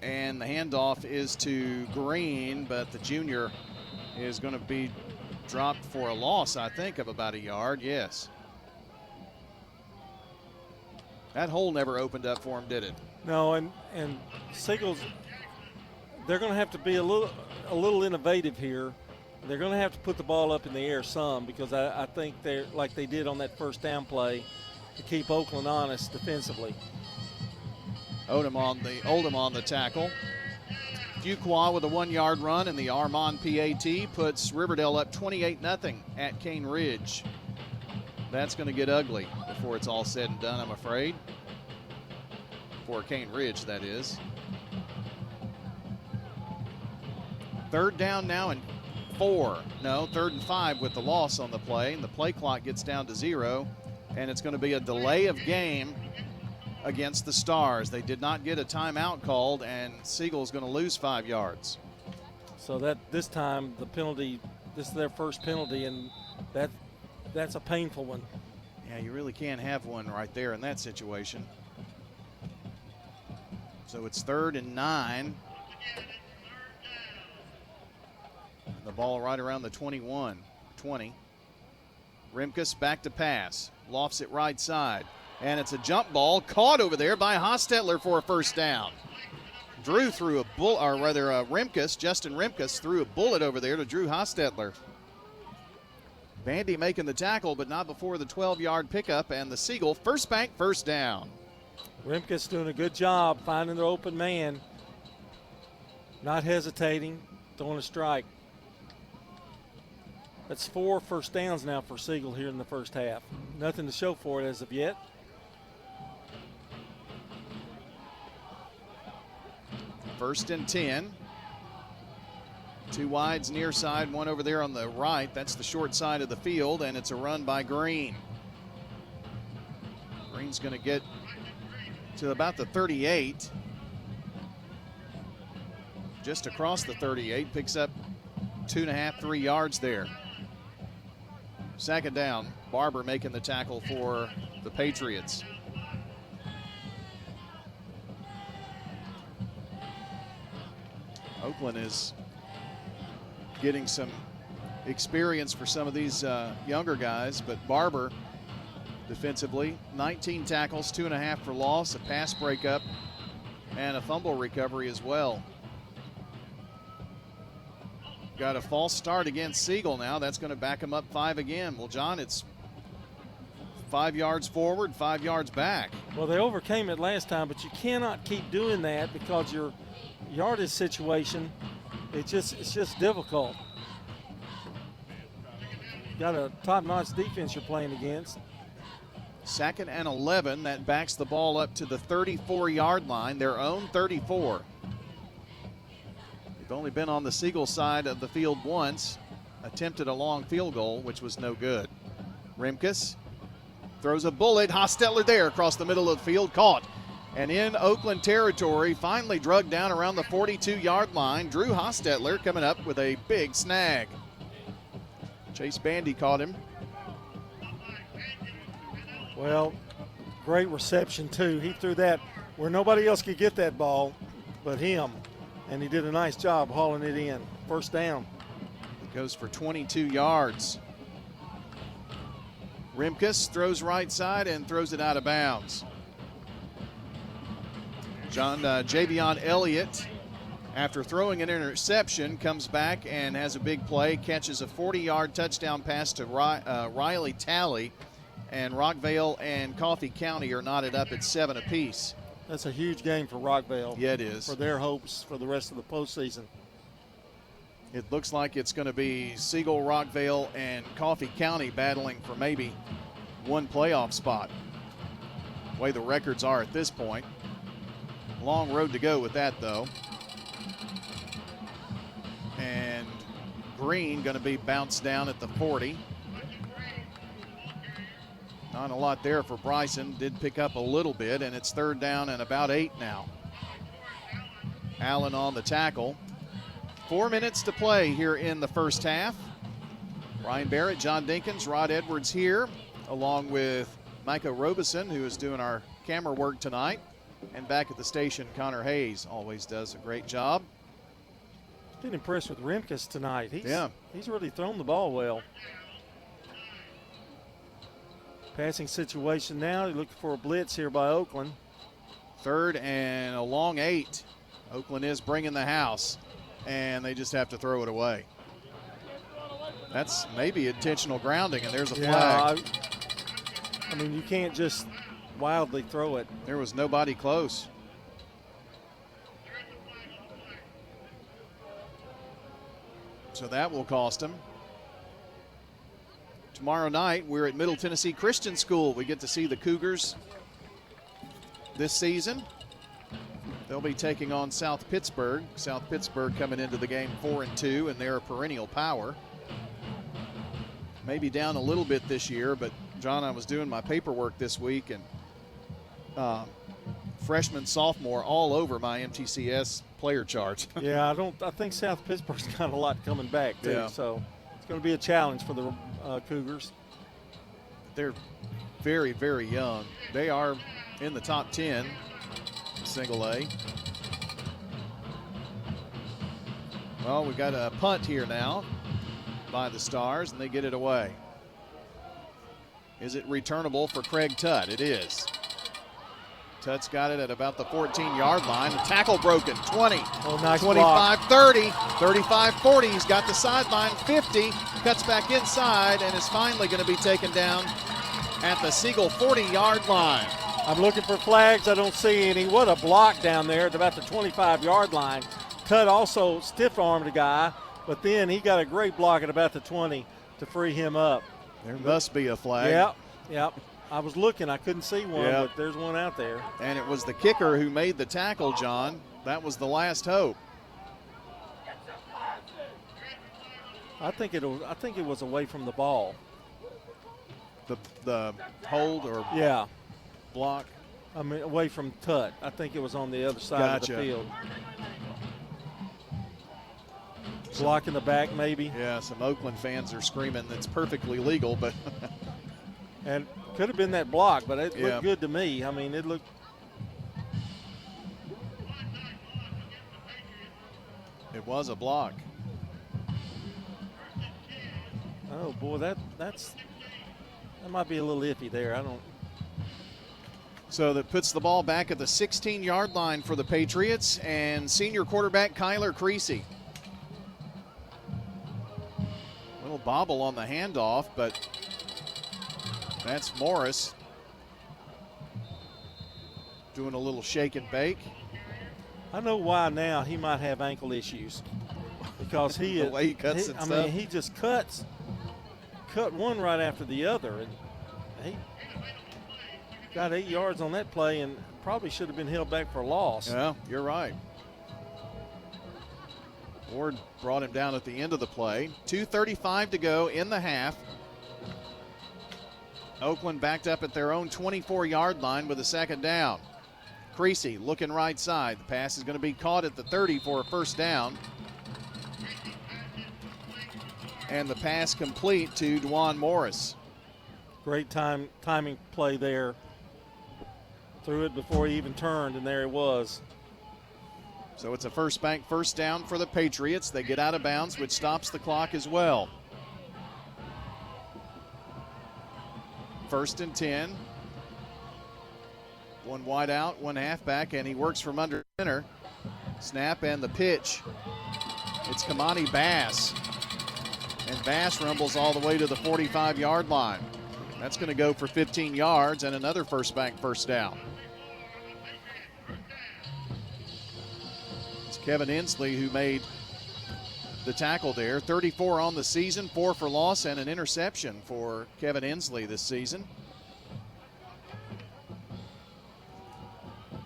And the handoff is to Green, but the junior is going to be dropped for a loss, I think, of about a yard. Yes. That hole never opened up for him, did it? No, and Siegel's, they're going to have to be a little innovative here. They're going to have to put the ball up in the air some, because I think they're like they did on that first down play to keep Oakland honest defensively. Oldham on the tackle. Fuqua with a 1-yard run, and the Armand PAT puts Riverdale up 28-0 at Cane Ridge. That's going to get ugly before it's all said and done, I'm afraid. For Cane Ridge, that is. Third down now and 3rd and 5 with the loss on the play, and the play clock gets down to 0, and it's going to be a delay of game against the Stars. They did not get a timeout called, and Siegel's going to lose 5 yards. So that this time the penalty, this is their first penalty, and that's a painful one. Yeah, you really can't have one right there in that situation. So it's 3rd and 9. The ball right around the 21, 20. Rimkus back to pass, lofts it right side, and it's a jump ball caught over there by Hostetler for a first down. Drew threw a Justin Rimkus threw a bullet over there to Drew Hostetler. Bandy making the tackle, but not before the 12-yard pickup, and the Siegel first bank first down. Rimkus doing a good job finding the open man, not hesitating, throwing a strike. That's 4 first downs now for Siegel here in the first half. Nothing to show for it as of yet. First and 10. 2 wides near side, 1 over there on the right. That's the short side of the field, and it's a run by Green. Green's going to get to about the 38. Just across the 38, picks up 2.5, 3 yards there. Second down, Barber making the tackle for the Patriots. Oakland is getting some experience for some of these younger guys, but Barber defensively, 19 tackles, 2.5 for loss, a pass breakup, and a fumble recovery as well. Got a false start against Siegel now. That's going to back him up 5 again. Well, John, it's 5 yards forward, 5 yards back. Well, they overcame it last time, but you cannot keep doing that because your yardage situation, it's just difficult. Got a top-notch defense you're playing against. 2nd and 11. That backs the ball up to the 34-yard line, their own 34. They've only been on the Siegel side of the field once, attempted a long field goal, which was no good. Rimkus throws a bullet. Hostetler there across the middle of the field, caught. And in Oakland territory, finally drugged down around the 42-yard line. Drew Hostetler coming up with a big snag. Chase Bandy caught him. Well, great reception, too. He threw that where nobody else could get that ball but him, and he did a nice job hauling it in. First down. It goes for 22 yards. Rimkus throws right side and throws it out of bounds. Javion Elliott, after throwing an interception, comes back and has a big play, catches a 40-yard touchdown pass to Riley Talley, and Rockvale and Coffee County are knotted up at 7 apiece. That's a huge game for Rockvale. Yeah, it is. For their hopes for the rest of the postseason. It looks like it's going to be Siegel, Rockvale, and Coffee County battling for maybe one playoff spot. The way the records are at this point. Long road to go with that, though. And Green going to be bounced down at the 40. Not a lot there for Bryson. Did pick up a little bit, and it's 3rd down and about 8 now. Allen on the tackle. 4 minutes to play here in the first half. Ryan Barrett, John Dinkins, Rod Edwards here, along with Micah Robeson, who is doing our camera work tonight. And back at the station, Connor Hayes always does a great job. Been impressed with Remkus tonight. He's really thrown the ball well. Passing situation now. You're looking for a blitz here by Oakland. 3rd and a long 8. Oakland is bringing the house, and they just have to throw it away. That's maybe intentional grounding, and there's a flag. I mean, you can't just wildly throw it. There was nobody close. So that will cost him. Tomorrow night, we're at Middle Tennessee Christian School. We get to see the Cougars this season. They'll be taking on South Pittsburgh. South Pittsburgh coming into the game 4-2, and they're a perennial power. Maybe down a little bit this year, but John, I was doing my paperwork this week, and freshman, sophomore all over my MTCS player charts. Yeah, I think South Pittsburgh's got a lot coming back too, so it's going to be a challenge for the Cougars. They're very, very young. They are in the top 10, single A. Well, we got a punt here now by the Stars, and they get it away. Is it returnable for Craig Tutt? It is. Tutt's got it at about the 14-yard line. The tackle broken. 20, nice 25, block. 30, 35, 40. He's got the sideline. 50, cuts back inside, and is finally going to be taken down at the Siegel 40-yard line. I'm looking for flags. I don't see any. What a block down there at about the 25-yard line. Tutt also stiff-armed a guy, but then he got a great block at about the 20 to free him up. There must be a flag. Yep. I was looking. I couldn't see one, but there's one out there. And it was the kicker who made the tackle, John. That was the last hope. I think it was away from the ball. The hold or block? I mean, away from Tutt. I think it was on the other side of the field. Block in the back, maybe. Yeah, some Oakland fans are screaming that's perfectly legal, but and could have been that block, but it looked good to me. I mean, it looked. It was a block. Oh boy, that might be a little iffy there. I don't. So that puts the ball back at the 16-yard line for the Patriots and senior quarterback Kyler Creasy. Little bobble on the handoff, but that's Morris doing a little shake and bake. I know why now he might have ankle issues because the way he cuts and stuff. I mean, he just cut one right after the other, and he got 8 yards on that play and probably should have been held back for a loss. Yeah, you're right. Ward brought him down at the end of the play. 2:35 to go in the half. Oakland backed up at their own 24-yard line with a second down. Creasy looking right side. The pass is going to be caught at the 30 for a first down. And the pass complete to Dwan Morris. Great timing play there. Threw it before he even turned, and there it was. So it's a first down for the Patriots. They get out of bounds, which stops the clock as well. 1st and 10. One wide out, one halfback, and he works from under center. Snap and the pitch. It's Kamani Bass. And Bass rumbles all the way to the 45-yard line. That's going to go for 15 yards and another first down. It's Kevin Inslee who made the tackle there. 34 on the season, 4 for loss, and an interception for Kevin Inslee this season.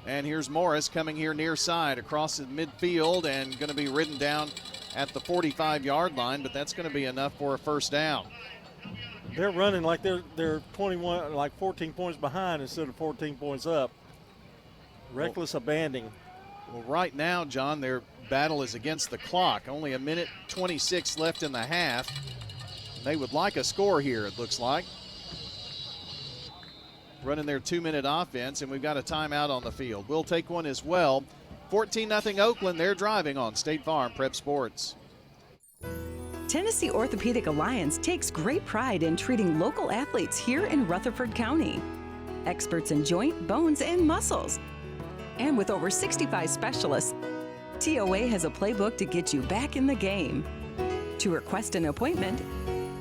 And here's Morris coming here near side across the midfield and going to be ridden down at the 45-yard line, but that's going to be enough for a first down. They're running like they're 21, like 14 points behind instead of 14 points up. Reckless abandoning. Well, right now, John, their battle is against the clock. Only a minute 26 left in the half. They would like a score here, it looks like. Running their 2-minute offense, and we've got a timeout on the field. We'll take one as well. 14-0 Oakland. They're driving on State Farm Prep Sports. Tennessee Orthopedic Alliance takes great pride in treating local athletes here in Rutherford County. Experts in joint, bones, and muscles. And with over 65 specialists, TOA has a playbook to get you back in the game. To request an appointment,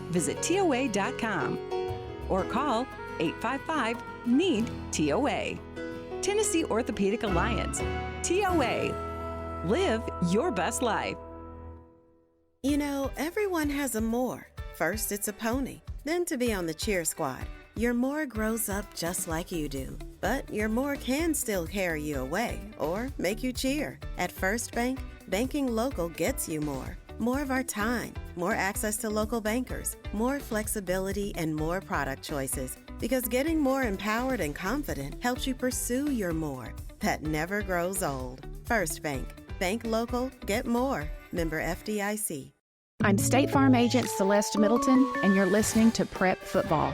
visit TOA.com or call 855-NEED-TOA. Tennessee Orthopedic Alliance. TOA. Live your best life. You know, everyone has a more. First, it's a pony. Then to be on the cheer squad. Your more grows up just like you do. But your more can still carry you away or make you cheer. At First Bank, banking local gets you more. More of our time, more access to local bankers, more flexibility, and more product choices. Because getting more empowered and confident helps you pursue your more. That never grows old. First Bank. Bank local, get more. Member FDIC. I'm State Farm Agent Celeste Middleton, and you're listening to Prep Football.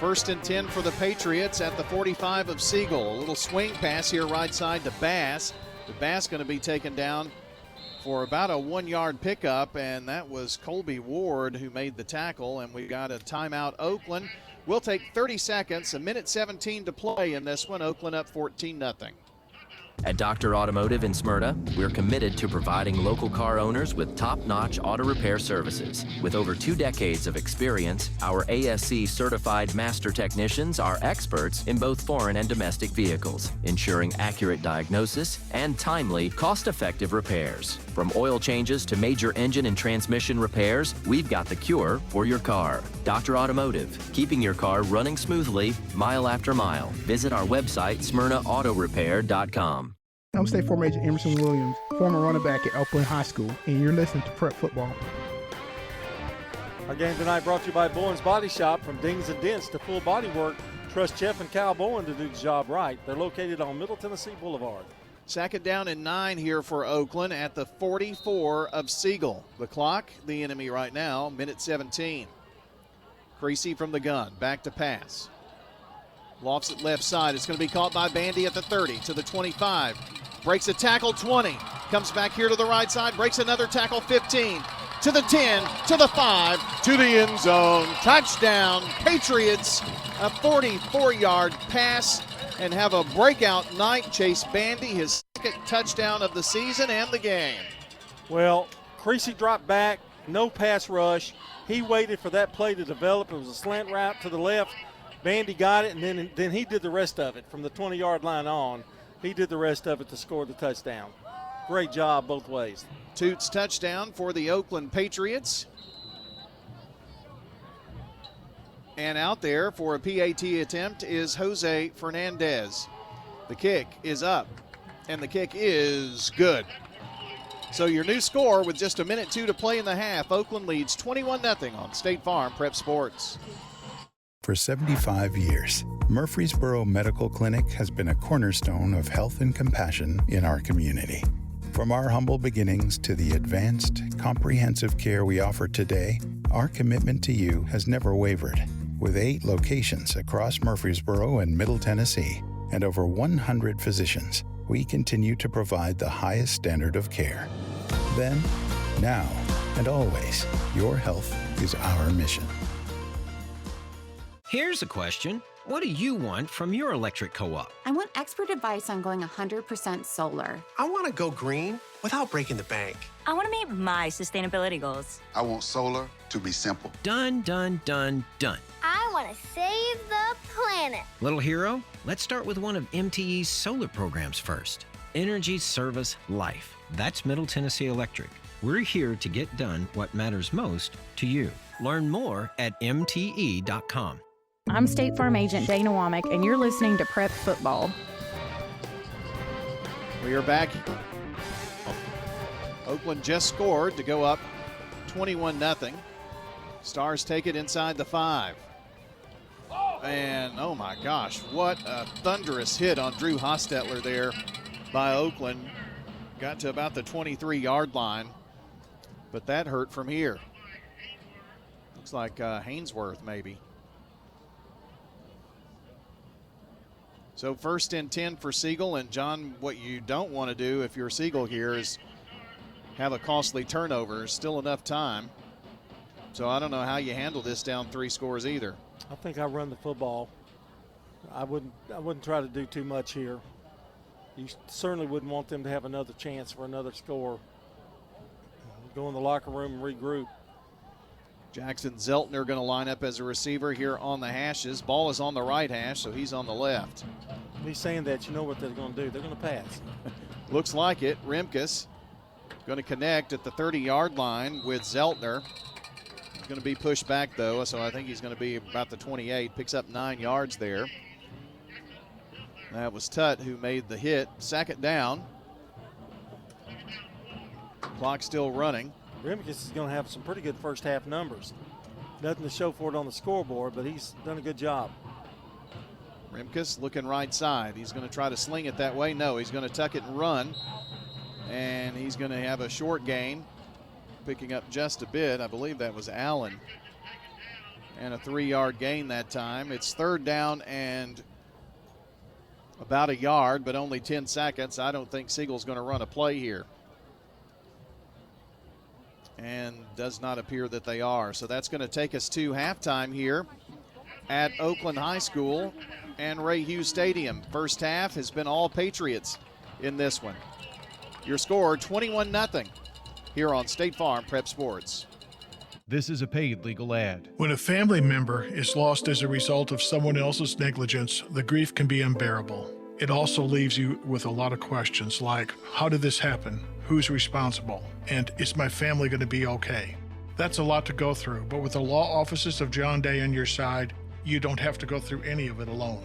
1st and 10 for the Patriots at the 45 of Siegel. A little swing pass here right side to Bass. The Bass going to be taken down for about a 1-yard pickup, and that was Colby Ward who made the tackle, and we got a timeout Oakland. We'll take 30 seconds, a minute 17 to play in this one. Oakland up 14-0. At Dr. Automotive in Smyrna, we're committed to providing local car owners with top-notch auto repair services. With over 2 decades of experience, our ASC certified master technicians are experts in both foreign and domestic vehicles, ensuring accurate diagnosis and timely, cost-effective repairs. From oil changes to major engine and transmission repairs, we've got the cure for your car. Dr. Automotive, keeping your car running smoothly, mile after mile. Visit our website, smyrnaautorepair.com. I'm State Farm Agent Emerson Williams, former running back at Oakland High School, and you're listening to Prep Football. Our game tonight brought to you by Bowen's Body Shop. From dings and dents to full body work, trust Jeff and Kyle Bowen to do the job right. They're located on Middle Tennessee Boulevard. 2nd down and 9 here for Oakland at the 44 of Siegel. The clock, the enemy right now, minute 17. Creasy from the gun, back to pass. Lofts it left side. It's going to be caught by Bandy at the 30 to the 25. Breaks a tackle, 20. Comes back here to the right side. Breaks another tackle, 15. To the 10, to the 5, to the end zone. Touchdown, Patriots. A 44-yard pass and have a breakout night. Chase Bandy, his 2nd touchdown of the season and the game. Well, Creasy dropped back, no pass rush. He waited for that play to develop. It was a slant route to the left. Bandy got it, and then he did the rest of it from the 20-yard line on. He did the rest of it to score the touchdown. Great job both ways. Toots touchdown for the Oakland Patriots. And out there for a PAT attempt is Jose Fernandez. The kick is up, and the kick is good. So your new score with just a minute 2 to play in the half, Oakland leads 21-0 on State Farm Prep Sports. For 75 years, Murfreesboro Medical Clinic has been a cornerstone of health and compassion in our community. From our humble beginnings to the advanced, comprehensive care we offer today, our commitment to you has never wavered. With 8 locations across Murfreesboro and Middle Tennessee and over 100 physicians, we continue to provide the highest standard of care. Then, now, and always, your health is our mission. Here's a question. What do you want from your electric co-op? I want expert advice on going 100% solar. I want to go green without breaking the bank. I want to meet my sustainability goals. I want solar to be simple. Done, done, done, done. I want to save the planet. Little hero, let's start with one of MTE's solar programs first. Energy Service Life. That's Middle Tennessee Electric. We're here to get done what matters most to you. Learn more at mte.com. I'm State Farm Agent Dana Womack, and you're listening to Prep Football. We are back. Oakland just scored to go up 21-0. Stars take it inside the 5. And, oh my gosh, what a thunderous hit on Drew Hostetler there by Oakland. Got to about the 23-yard line, but that hurt from here. Looks like Hainsworth maybe. So 1st and 10 for Siegel. And John, what you don't want to do if you're Siegel here is have a costly turnover. There's still enough time. So I don't know how you handle this down 3 scores either. I think I run the football. I wouldn't try to do too much here. You certainly wouldn't want them to have another chance for another score. Go in the locker room and regroup. Jackson Zeltner going to line up as a receiver here on the hashes. Ball is on the right hash, so he's on the left. He's saying that. You know what they're going to do. They're going to pass. Looks like it. Rimkus going to connect at the 30-yard line with Zeltner. He's going to be pushed back, though, so I think he's going to be about the 28. Picks up 9 yards there. That was Tutt who made the hit. 2nd down. Clock still running. Rimkus is going to have some pretty good first half numbers. Nothing to show for it on the scoreboard, but he's done a good job. Rimkus looking right side. He's going to try to sling it that way. No, he's going to tuck it and run. And he's going to have a short gain, picking up just a bit. I believe that was Allen. And a 3-yard gain that time. It's 3rd down and about a yard, but only 10 seconds. I don't think Siegel's going to run a play here. And does not appear that they are. So that's going to take us to halftime here at Oakland High School and Ray Hughes Stadium. First half has been all Patriots in this one. Your score, 21-0 here on State Farm Prep Sports. This is a paid legal ad. When a family member is lost as a result of someone else's negligence, the grief can be unbearable. It also leaves you with a lot of questions like, how did this happen? Who's responsible? And is my family going to be okay? That's a lot to go through, but with the law offices of John Day on your side, you don't have to go through any of it alone.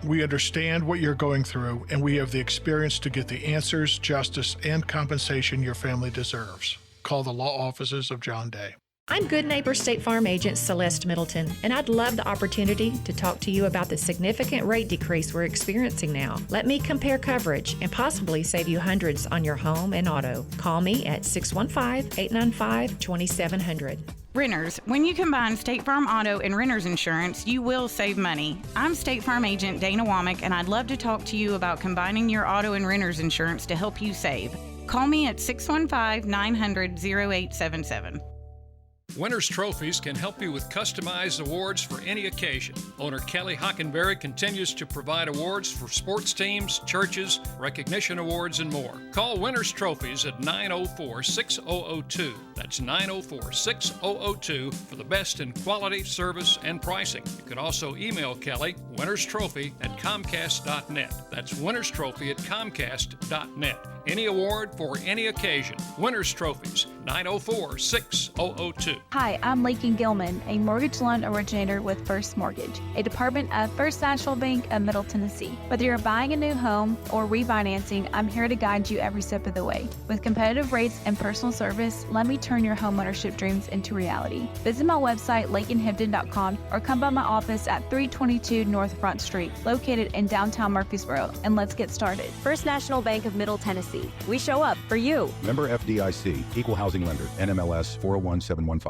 We understand what you're going through, and we have the experience to get the answers, justice, and compensation your family deserves. Call the law offices of John Day. I'm Good Neighbor State Farm Agent Celeste Middleton, and I'd love the opportunity to talk to you about the significant rate decrease we're experiencing now. Let me compare coverage and possibly save you hundreds on your home and auto. Call me at 615-895-2700. Renters, when you combine State Farm Auto and Renters Insurance, you will save money. I'm State Farm Agent Dana Womack, and I'd love to talk to you about combining your auto and renters insurance to help you save. Call me at 615-900-0877. Winners Trophies can help you with customized awards for any occasion. Owner Kelly Hockenberry continues to provide awards for sports teams, churches, recognition awards, and more. Call Winners Trophies at 904-6002. That's 904-6002 for the best in quality, service, and pricing. You can also email Kelly, winnerstrophy@comcast.net. That's winnerstrophy@comcast.net. Any award for any occasion. Winners Trophies, 904-6002. Hi, I'm Lakin Gilman, a mortgage loan originator with First Mortgage, a department of First National Bank of Middle Tennessee. Whether you're buying a new home or refinancing, I'm here to guide you every step of the way. With competitive rates and personal service, let me turn your homeownership dreams into reality. Visit my website, lakinhibden.com, or come by my office at 322 North Front Street, located in downtown Murfreesboro, and let's get started. First National Bank of Middle Tennessee. We show up for you. Member FDIC, Equal Housing Lender, NMLS 401715.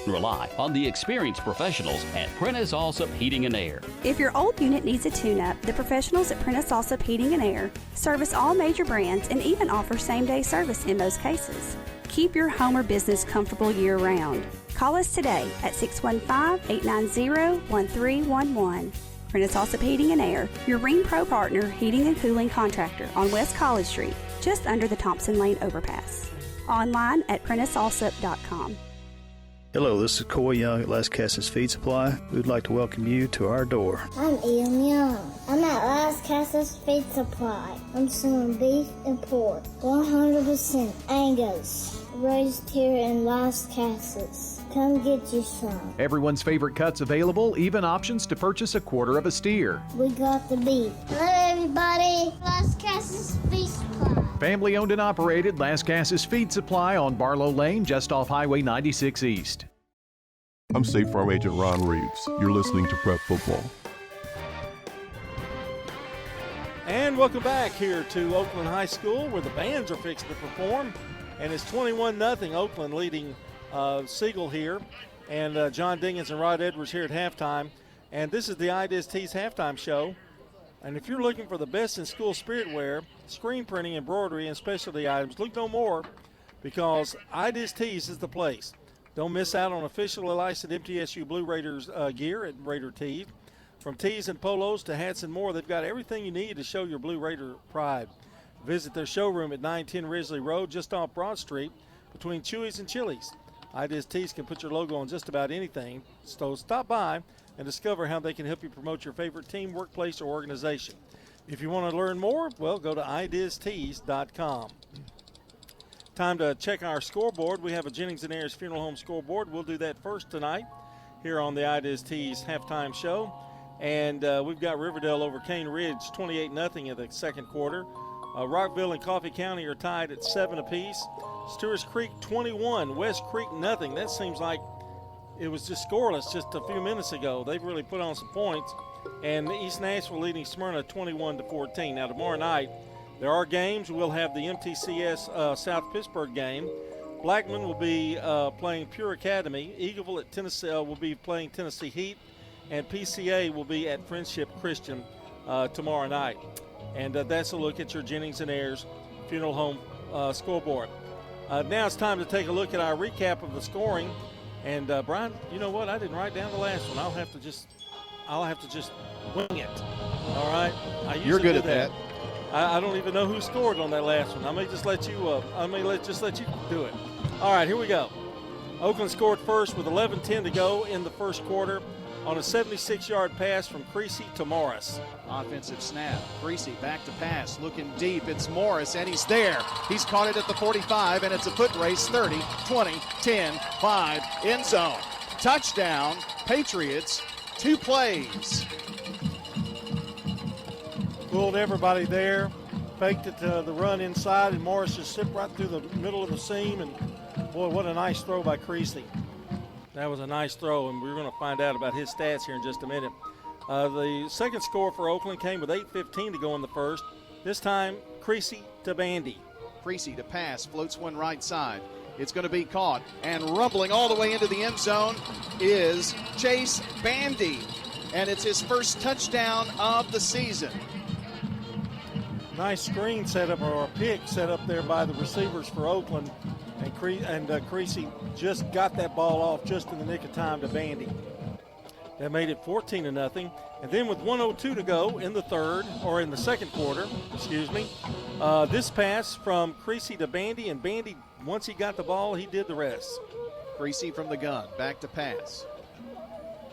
Rely on the experienced professionals at Prentice Allsup Heating and Air. If your old unit needs a tune-up, the professionals at Prentice Allsup Heating and Air service all major brands and even offer same-day service in most cases. Keep your home or business comfortable year-round. Call us today at 615-890-1311. Prentice Allsup Heating and Air, your Ring Pro partner heating and cooling contractor on West College Street, just under the Thompson Lane overpass. Online at PrenticeAllsup.com. Hello, this is Coy Young at Las Casas Feed Supply. We'd like to welcome you to our door. I'm Ian Young. I'm at Las Casas Feed Supply. I'm selling beef and pork, 100% Angus, raised here in Las Casas. Come get you some. Everyone's favorite cuts available, even options to purchase a quarter of a steer. We got the beef. Hello, everybody. Las Casas Feed Supply. Family owned and operated, Las Casas Feed Supply on Barlow Lane, just off Highway 96 East. I'm State Farm Agent Ron Reeves. You're listening to Prep Football. And welcome back here to Oakland High School, where the bands are fixing to perform. And it's 21-0 Oakland leading Siegel here. And John Dingens and Rod Edwards here at halftime. And this is the Ideas Tees halftime show. And if you're looking for the best in school spirit wear, screen printing, embroidery, and specialty items, look no more, because Ideas Tees is the place. Don't miss out on officially licensed MTSU Blue Raiders gear at Raider Tees. From tees and polos to hats and more, they've got everything you need to show your Blue Raider pride. Visit their showroom at 910 Risley Road, just off Broad Street, between Chewy's and Chili's. Ideas Tees can put your logo on just about anything, so stop by and discover how they can help you promote your favorite team, workplace, or organization. If you want to learn more, well, go to ideastees.com. Time to check our scoreboard. We have a Jennings & Ayers Funeral Home scoreboard. We'll do that first tonight here on the Ideas Tees halftime show. And we've got Riverdale over Cane Ridge 28-0 in the second quarter. Rockville and Coffee County are tied at 7 apiece. Stewart's Creek 21, West Creek nothing. That seems like it was just scoreless just a few minutes ago. They've really put on some points. And East Nashville leading Smyrna 21-14. Now tomorrow night there are games. We'll have the MTCS South Pittsburgh game. Blackman will be playing Pure Academy. Eagleville at Tennessee will be playing Tennessee Heat. And PCA will be at Friendship Christian tomorrow night. And that's a look at your Jennings & Ayers Funeral Home scoreboard. Now it's time to take a look at our recap of the scoring. And Brian, you know what? I didn't write down the last one. I'll have to just wing it. All right. You're good at that. I don't even know who scored on that last one. I may just let you. Let you do it. All right. Here we go. Oakland scored first with 11:10 to go in the first quarter on a 76-yard pass from Creasy to Morris. Offensive snap. Creasy back to pass, looking deep. It's Morris, and he's there. He's caught it at the 45, and it's a foot race. 30, 20, 10, 5, end zone. Touchdown, Patriots. 2 plays. Fooled everybody there. Faked it to the run inside, and Morris just slipped right through the middle of the seam. And boy, what a nice throw by Creasy. That was a nice throw, and we're going to find out about his stats here in just a minute. The second score for Oakland came with 8:15 to go in the first. This time, Creasy to Bandy. Creasy to pass, floats one right side. It's going to be caught, and rumbling all the way into the end zone is Chase Bandy, and it's his first touchdown of the season. Nice screen setup, or a pick set up there by the receivers for Oakland, and Creasy just got that ball off just in the nick of time to Bandy. That made it 14-0. And then with 1:02 to go in the second quarter, this pass from Creasy to Bandy, and Bandy, once he got the ball, he did the rest. Creasy from the gun, back to pass.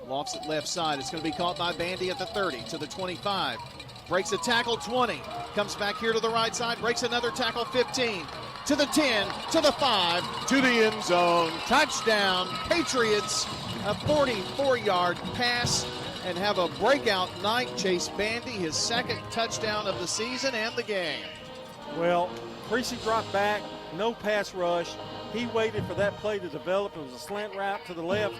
Lofts it left side. It's going to be caught by Bandy at the 30 to the 25. Breaks a tackle, 20. Comes back here to the right side, breaks another tackle, 15. To the 10, to the 5, to the end zone. Touchdown, Patriots. A 44-yard pass, and have a breakout night. Chase Bandy, his second touchdown of the season and the game. Well, Creasy dropped back, no pass rush. He waited for that play to develop. It was a slant route to the left.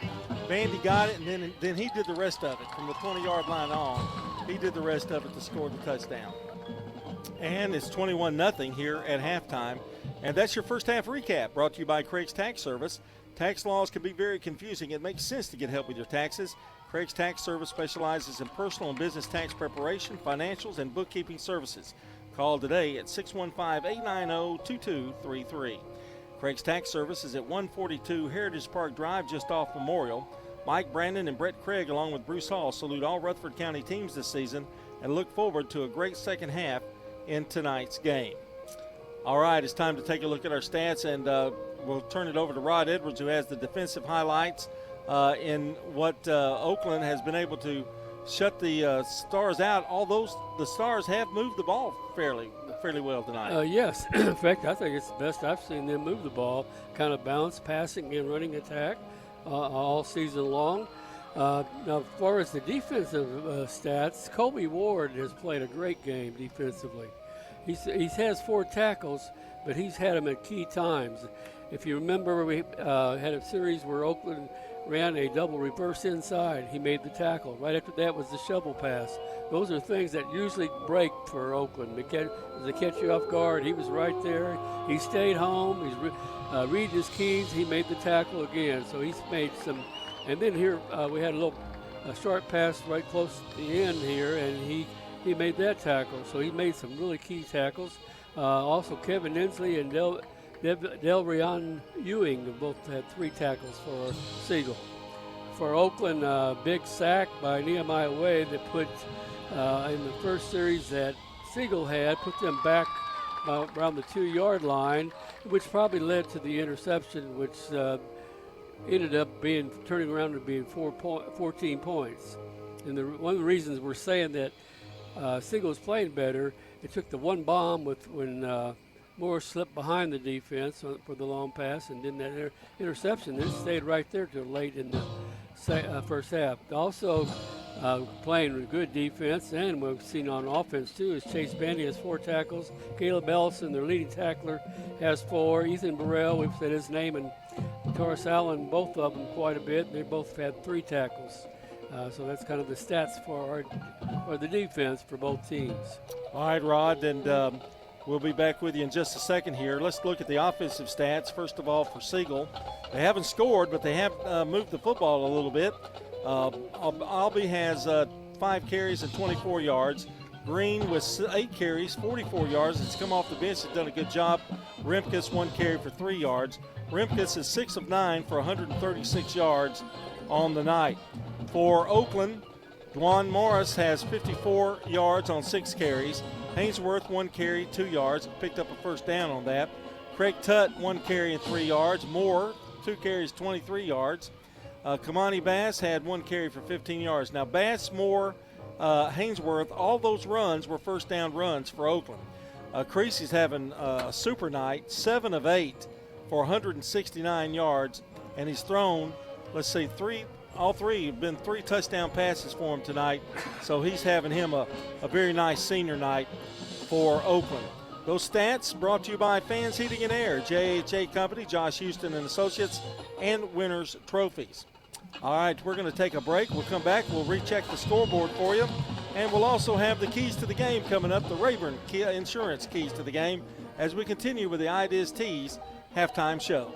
Bandy got it, and then he did the rest of it from the 20-yard line on. He did the rest of it to score the touchdown. And it's 21-0 here at halftime. And that's your first half recap, brought to you by Craig's Tax Service. Tax laws can be very confusing. It makes sense to get help with your taxes. Craig's Tax Service specializes in personal and business tax preparation, financials, and bookkeeping services. Call today at 615-890-2233. Craig's Tax Service is at 142 Heritage Park Drive, just off Memorial. Mike Brandon and Brett Craig, along with Bruce Hall, salute all Rutherford County teams this season and look forward to a great second half in tonight's game. All right, it's time to take a look at our stats, and we'll turn it over to Rod Edwards, who has the defensive highlights in what Oakland has been able to shut the Stars out. Although the Stars have moved the ball fairly well tonight. Yes. In fact, I think it's the best I've seen them move the ball, kind of balance, passing, and running attack all season long. Now, as far as the defensive stats, Colby Ward has played a great game defensively. He has 4 tackles, but he's had them at key times. If you remember, we had a series where Oakland ran a double reverse inside. He made the tackle. Right after that was the shovel pass. Those are things that usually break for Oakland. They catch you off guard. He was right there. He stayed home. He's reading his keys. He made the tackle again. So he's made some. And then here we had a short pass right close to the end here, and he made that tackle. So he made some really key tackles. Also, Kevin Inslee and Delrion Ewing both had 3 tackles for Siegel. For Oakland, big sack by Nehemiah Wade that put in the first series that Siegel had, put them back around the 2-yard line, which probably led to the interception, which ended up turning around to being 14 points. And one of the reasons we're saying that Siegel's playing better, it took the one bomb when Moore slipped behind the defense for the long pass, and then that interception then stayed right there till late in the first half. Also playing with good defense, and we've seen on offense too, is Chase Bandy has 4 tackles. Caleb Ellison, their leading tackler, has 4. Ethan Burrell, we've said his name, and Taurus Allen, both of them quite a bit. They both had 3 tackles. So that's kind of the stats for the defense for both teams. All right, Rod, and we'll be back with you in just a second here. Let's look at the offensive stats. First of all, for Siegel, they haven't scored, but they have moved the football a little bit. Albee has 5 carries and 24 yards. Green with 8 carries, 44 yards. It's come off the bench. Has done a good job. Remkus 1 carry for 3 yards. Remkus is 6 of 9 for 136 yards on the night. For Oakland, Dwan Morris has 54 yards on 6 carries. Hainsworth 1 carry, 2 yards. Picked up a first down on that. Craig Tutt 1 carry and 3 yards. Moore 2 carries, 23 yards. Kamani Bass had 1 carry for 15 yards. Now Bass, Moore, Hainsworth, all those runs were first down runs for Oakland. Creasy's having a super night, 7 of 8 for 169 yards, and he's thrown, let's see, all 3 have been 3 touchdown passes for him tonight, so he's having him a very nice senior night for Oakland. Those stats brought to you by Fans Heating and Air, JHA Company, Josh Houston and Associates, and Winners Trophies. All right, we're going to take a break. We'll come back. We'll recheck the scoreboard for you. And we'll also have the keys to the game coming up, the Rayburn Insurance keys to the game, as we continue with the Ideas Tees halftime show.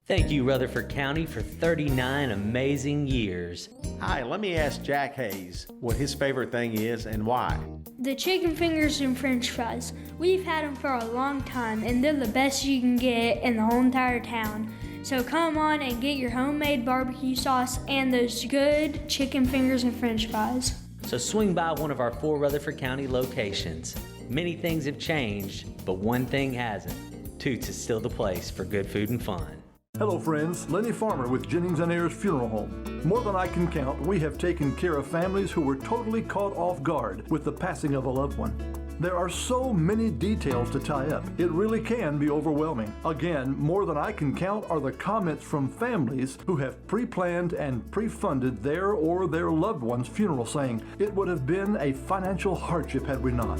Thank you, Rutherford County, for 39 amazing years. Hi, let me ask Jack Hayes what his favorite thing is and why. The chicken fingers and french fries. We've had them for a long time, and they're the best you can get in the whole entire town. So come on and get your homemade barbecue sauce and those good chicken fingers and french fries. So swing by one of our 4 Rutherford County locations. Many things have changed, but one thing hasn't. Toots is still the place for good food and fun. Hello friends, Lenny Farmer with Jennings & Ayers Funeral Home. More than I can count, we have taken care of families who were totally caught off guard with the passing of a loved one. There are so many details to tie up, it really can be overwhelming. Again, more than I can count are the comments from families who have pre-planned and pre-funded their or their loved one's funeral, saying, it would have been a financial hardship had we not.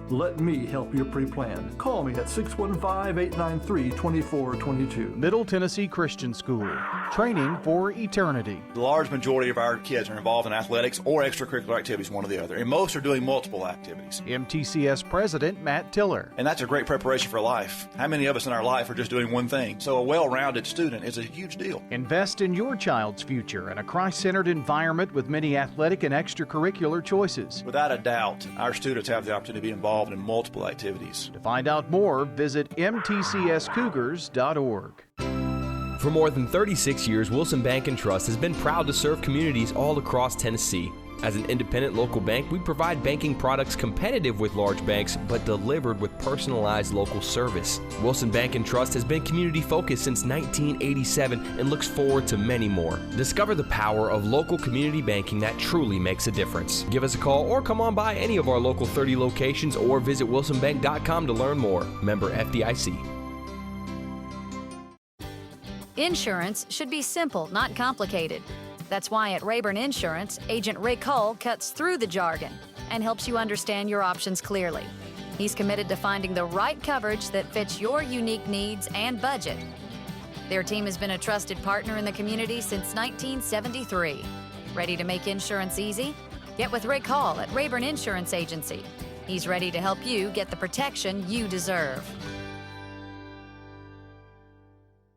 Let me help you pre-plan. Call me at 615-893-2422. Middle Tennessee Christian School. Training for eternity. The large majority of our kids are involved in athletics or extracurricular activities, one or the other, and most are doing multiple activities. MTCS President Matt Tiller. And that's a great preparation for life. How many of us in our life are just doing one thing? So a well-rounded student is a huge deal. Invest in your child's future in a Christ-centered environment with many athletic and extracurricular choices. Without a doubt, our students have the opportunity to be involved in multiple activities. To find out more, visit mtcscougars.org. For more than 36 years, Wilson Bank & Trust has been proud to serve communities all across Tennessee. As an independent local bank, we provide banking products competitive with large banks, but delivered with personalized local service. Wilson Bank and Trust has been community focused since 1987 and looks forward to many more. Discover the power of local community banking that truly makes a difference. Give us a call or come on by any of our local 30 locations or visit wilsonbank.com to learn more. Member FDIC. Insurance should be simple, not complicated. That's why at Rayburn Insurance, Agent Rick Hull cuts through the jargon and helps you understand your options clearly. He's committed to finding the right coverage that fits your unique needs and budget. Their team has been a trusted partner in the community since 1973. Ready to make insurance easy? Get with Rick Hall at Rayburn Insurance Agency. He's ready to help you get the protection you deserve.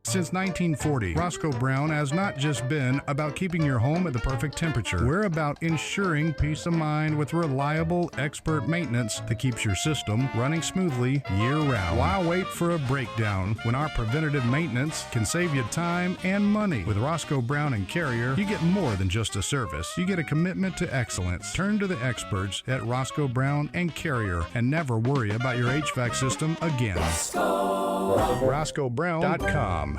Since 1940, Roscoe Brown has not just been about keeping your home at the perfect temperature. We're about ensuring peace of mind with reliable, expert maintenance that keeps your system running smoothly year-round. Why wait for a breakdown when our preventative maintenance can save you time and money? With Roscoe Brown and Carrier, you get more than just a service. You get a commitment to excellence. Turn to the experts at Roscoe Brown and Carrier and never worry about your HVAC system again. RoscoeBrown.com.